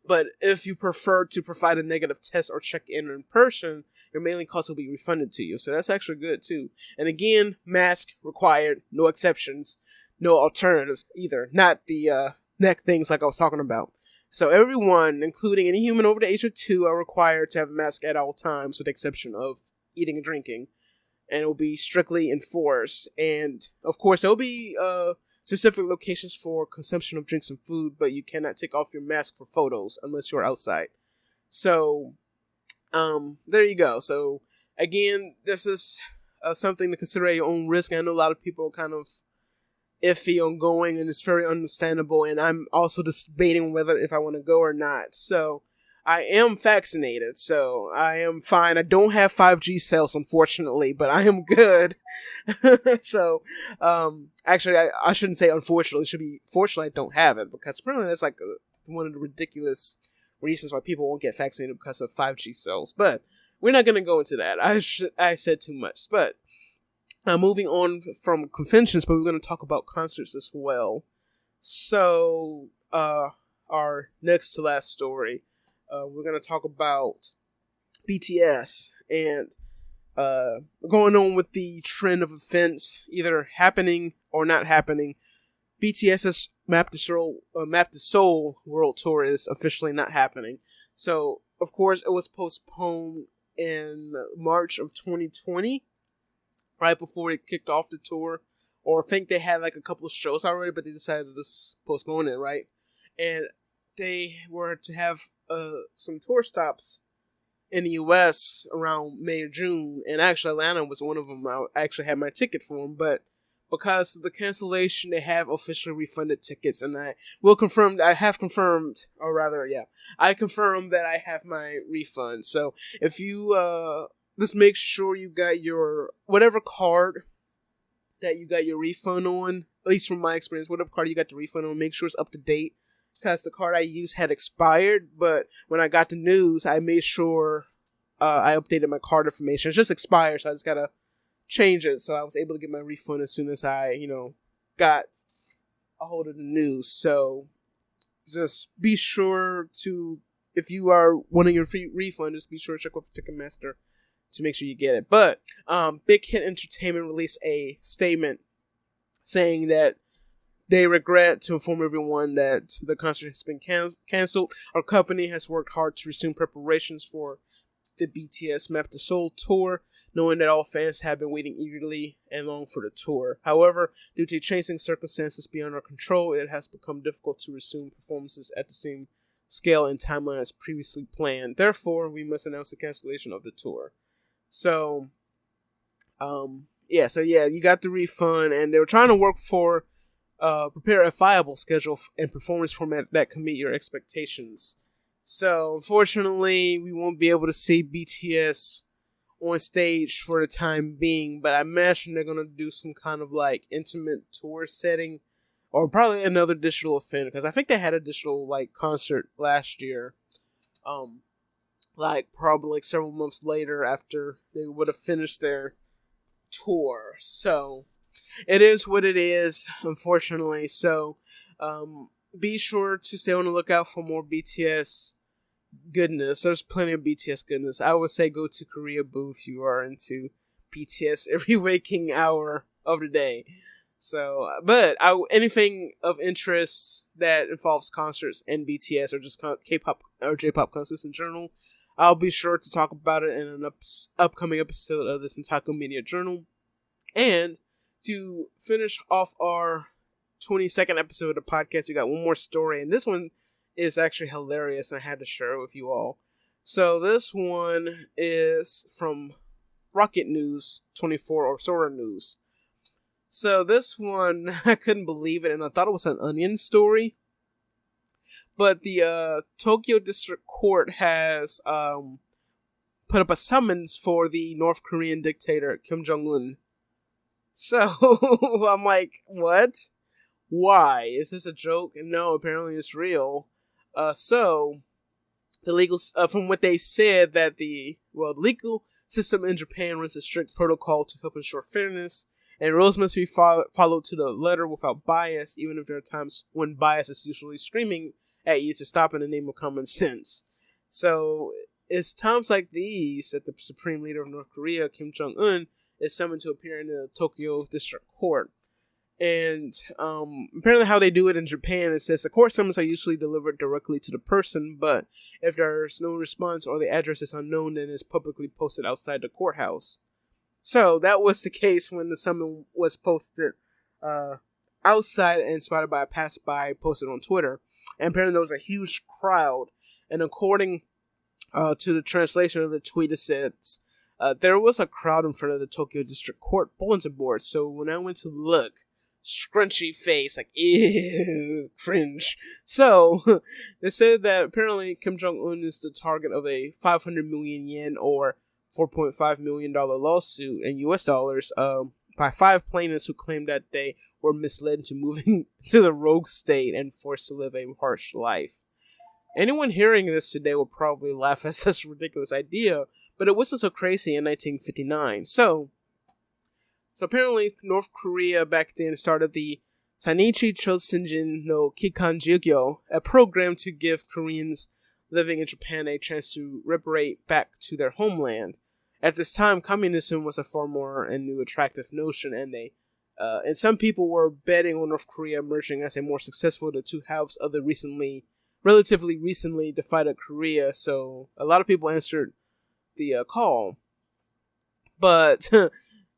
But if you prefer to provide a negative test or check in person, your mailing costs will be refunded to you. So that's actually good too. And again, mask required, no exceptions, no alternatives either. Not the neck things like I was talking about. So everyone, including any human over the age of 2, are required to have a mask at all times, with the exception of eating and drinking. And it will be strictly enforced. And of course, there will be specific locations for consumption of drinks and food, but you cannot take off your mask for photos unless you're outside. So, there you go. So, again, this is something to consider at your own risk. I know a lot of people are kind of iffy on going, and it's very understandable, and I'm also debating whether if I want to go or not. So, I am vaccinated, so I am fine. I don't have 5G cells, unfortunately, but I am good. So, actually, I shouldn't say unfortunately. It should be fortunately I don't have it, because apparently that's like one of the ridiculous reasons why people won't get vaccinated, because of 5G cells. But we're not going to go into that. I said too much. But moving on from conventions, but we're going to talk about concerts as well. So, our next to last story. We're going to talk about BTS and going on with the trend of events either happening or not happening. BTS's Map to Seoul World Tour is officially not happening. So, of course, it was postponed in March of 2020, right before it kicked off the tour. Or I think they had like a couple of shows already, but they decided to just postpone it, right? And they were to have some tour stops in the U.S. around May or June, and actually Atlanta was one of them. I actually had my ticket for them, but because of the cancellation, they have officially refunded tickets, and I confirmed that I have my refund. So if you just make sure you got your whatever card that you got your refund on, at least from my experience, whatever card you got the refund on, make sure it's up to date. Because the card I used had expired, but when I got the news, I made sure I updated my card information. It's just expired, so I just gotta change it. So I was able to get my refund as soon as I, got a hold of the news. So just be sure to, if you are wanting your free refund, just be sure to check with Ticketmaster to make sure you get it. But Big Hit Entertainment released a statement saying that they regret to inform everyone that the concert has been canceled. Our company has worked hard to resume preparations for the BTS Map to Seoul tour, knowing that all fans have been waiting eagerly and long for the tour. However, due to changing circumstances beyond our control, it has become difficult to resume performances at the same scale and timeline as previously planned. Therefore, we must announce the cancellation of the tour. So, you got the refund, and they were trying to work for prepare a viable schedule and performance format that can meet your expectations. So, unfortunately, we won't be able to see BTS on stage for the time being, but I imagine they're going to do some kind of like intimate tour setting, or probably another digital event, because I think they had a digital like concert last year, probably several months later after they would have finished their tour. So it is what it is, unfortunately. So, be sure to stay on the lookout for more BTS goodness. There's plenty of BTS goodness. I would say go to Korea Boo if you are into BTS every waking hour of the day. So, but anything of interest that involves concerts and BTS or just K-pop or J-pop concerts in general, I'll be sure to talk about it in an upcoming episode of the Centaku Media Journal. And to finish off our 22nd episode of the podcast, we got one more story, and this one is actually hilarious, and I had to share it with you all. So this one is from Rocket News 24, or Sora News. So this one, I couldn't believe it, and I thought it was an Onion story. But the Tokyo District Court has put up a summons for the North Korean dictator Kim Jong-Un. So, I'm like, what? Why? Is this a joke? No, apparently it's real. So, the legal, from what they said, that the legal system in Japan runs a strict protocol to help ensure fairness, and rules must be followed to the letter without bias, even if there are times when bias is usually screaming at you to stop in the name of common sense. So it's times like these that the supreme leader of North Korea, Kim Jong-Un, is summoned to appear in the Tokyo District Court. And apparently how they do it in Japan, it says the court summons are usually delivered directly to the person, but if there's no response or the address is unknown, then it's publicly posted outside the courthouse. So that was the case when the summons was posted outside and spotted by a passerby, posted on Twitter. And apparently there was a huge crowd, and according to the translation of the tweet, it says there was a crowd in front of the Tokyo District Court bulletin board. So when I went to look, scrunchy face, like, ew, cringe. So, they said that apparently Kim Jong-Un is the target of a 500 million yen or $4.5 million lawsuit in US dollars by 5 plaintiffs who claimed that they were misled into moving to the rogue state and forced to live a harsh life. Anyone hearing this today will probably laugh at such a ridiculous idea, but it wasn't so crazy in 1959. So apparently, North Korea back then started the Sainichi Chosenjin no Kikan Jigyo, a program to give Koreans living in Japan a chance to reparate back to their homeland. At this time, communism was a far more and new attractive notion, and some people were betting on North Korea emerging as a more successful of the two halves of the relatively recently divided Korea. So a lot of people answered the call, but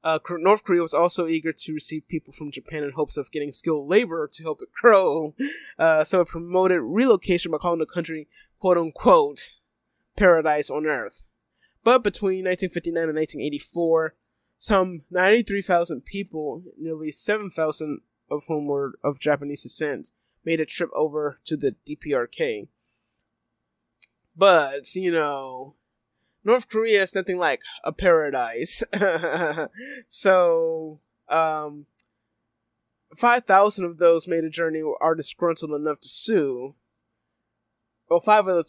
North Korea was also eager to receive people from Japan in hopes of getting skilled labor to help it grow. So it promoted relocation by calling the country, quote-unquote, paradise on earth. But between 1959 and 1984, some 93,000 people, nearly 7,000 of whom were of Japanese descent, made a trip over to the DPRK. But, North Korea is nothing like a paradise. So, 5,000 of those made a journey are disgruntled enough to sue. Well, five of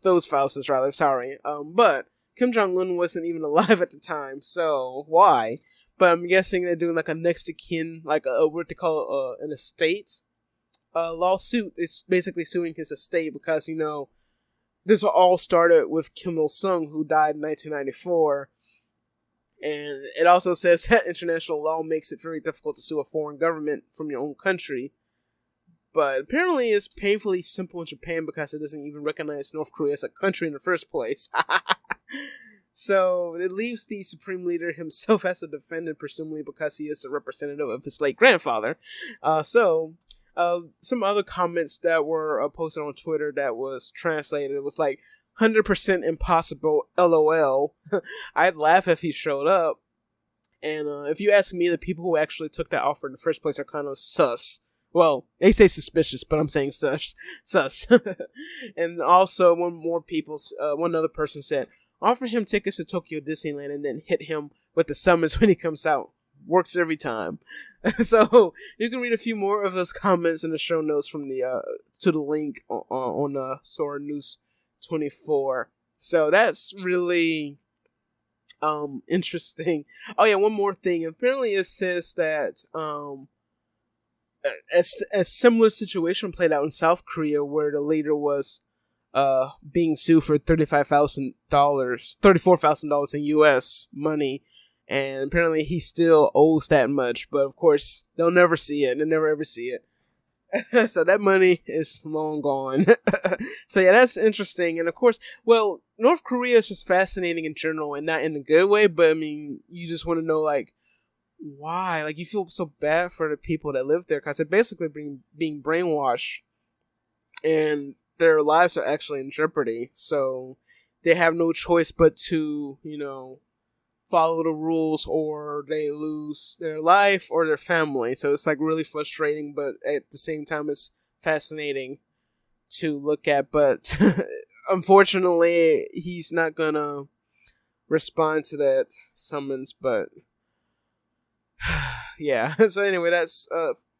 those thousands, rather, sorry. But Kim Jong-Un wasn't even alive at the time, so why? But I'm guessing they're doing like a next of kin, like what they call an estate lawsuit. It's basically suing his estate because, this all started with Kim Il-sung, who died in 1994. And it also says that international law makes it very difficult to sue a foreign government from your own country. But apparently it's painfully simple in Japan because it doesn't even recognize North Korea as a country in the first place. So it leaves the supreme leader himself as a defendant, presumably because he is the representative of his late grandfather. Some other comments that were posted on Twitter that was translated, it was like, 100% impossible, LOL. I'd laugh if he showed up. And if you ask me, the people who actually took that offer in the first place are kind of sus. Well, they say suspicious, but I'm saying sus. And also, one other person said, offer him tickets to Tokyo Disneyland and then hit him with the summons when he comes out. Works every time. So you can read a few more of those comments in the show notes from to the link on Sora News 24. So that's really interesting. Oh yeah, one more thing. Apparently it says that a similar situation played out in South Korea where the leader was being sued for $34,000 in US money. And apparently he still owes that much, but of course they'll never see it. They'll never ever see it. So that money is long gone. So yeah, that's interesting. And of course, well, North Korea is just fascinating in general, and not in a good way. But I mean, you just want to know like why. Like you feel so bad for the people that live there because they're basically being brainwashed, and their lives are actually in jeopardy. So they have no choice but to, follow the rules, or they lose their life or their family. So it's like really frustrating, but at the same time it's fascinating to look at. But unfortunately he's not gonna respond to that summons. But yeah, so anyway, that's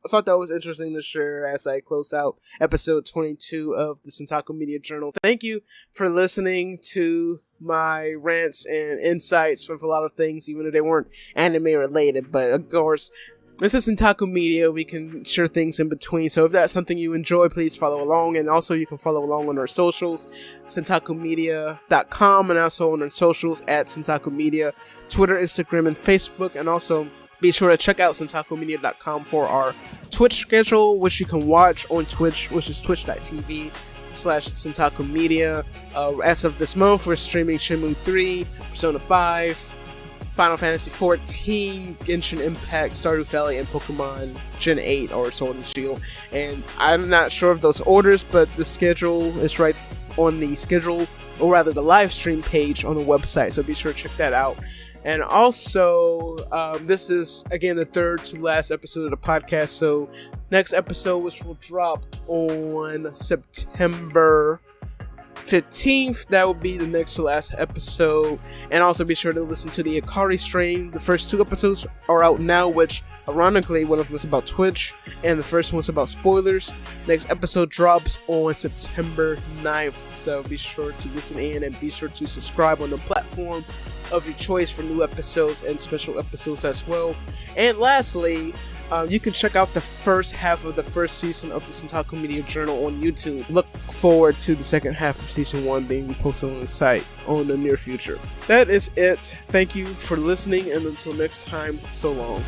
I thought that was interesting to share as I close out episode 22 of the Centaku Media Journal. Thank you for listening to my rants and insights with a lot of things, even if they weren't anime related. But of course, This is Centaku Media. We can share things in between. So if that's something you enjoy, please follow along. And also you can follow along on our socials, centakumedia.com, and also on our socials at Centaku Media, Twitter, Instagram, and Facebook. And also be sure to check out centakumedia.com for our Twitch schedule, which you can watch on Twitch, which is twitch.tv/Centaku Media. As of this month, we're streaming Shenmue 3, Persona 5, Final Fantasy XIV, Genshin Impact, Stardew Valley, and Pokemon Gen 8 or Sword and Shield. And I'm not sure of those orders, but the schedule is right on the schedule, or rather the live stream page on the website, so be sure to check that out. And also, this is, again, the third to last episode of the podcast, so next episode, which will drop on September 15th, that will be the next to last episode. And also be sure to listen to the Akari stream. The first 2 episodes are out now, which ironically one of them is about Twitch and the first one's about spoilers. Next episode drops on September 9th, so be sure to listen in and be sure to subscribe on the platform of your choice for new episodes and special episodes as well. And lastly, you can check out the first half of the first season of the Centaku Media Journal on YouTube. Look forward to the second half of season 1 being posted on the site on the near future. That is it. Thank you for listening, and until next time, so long.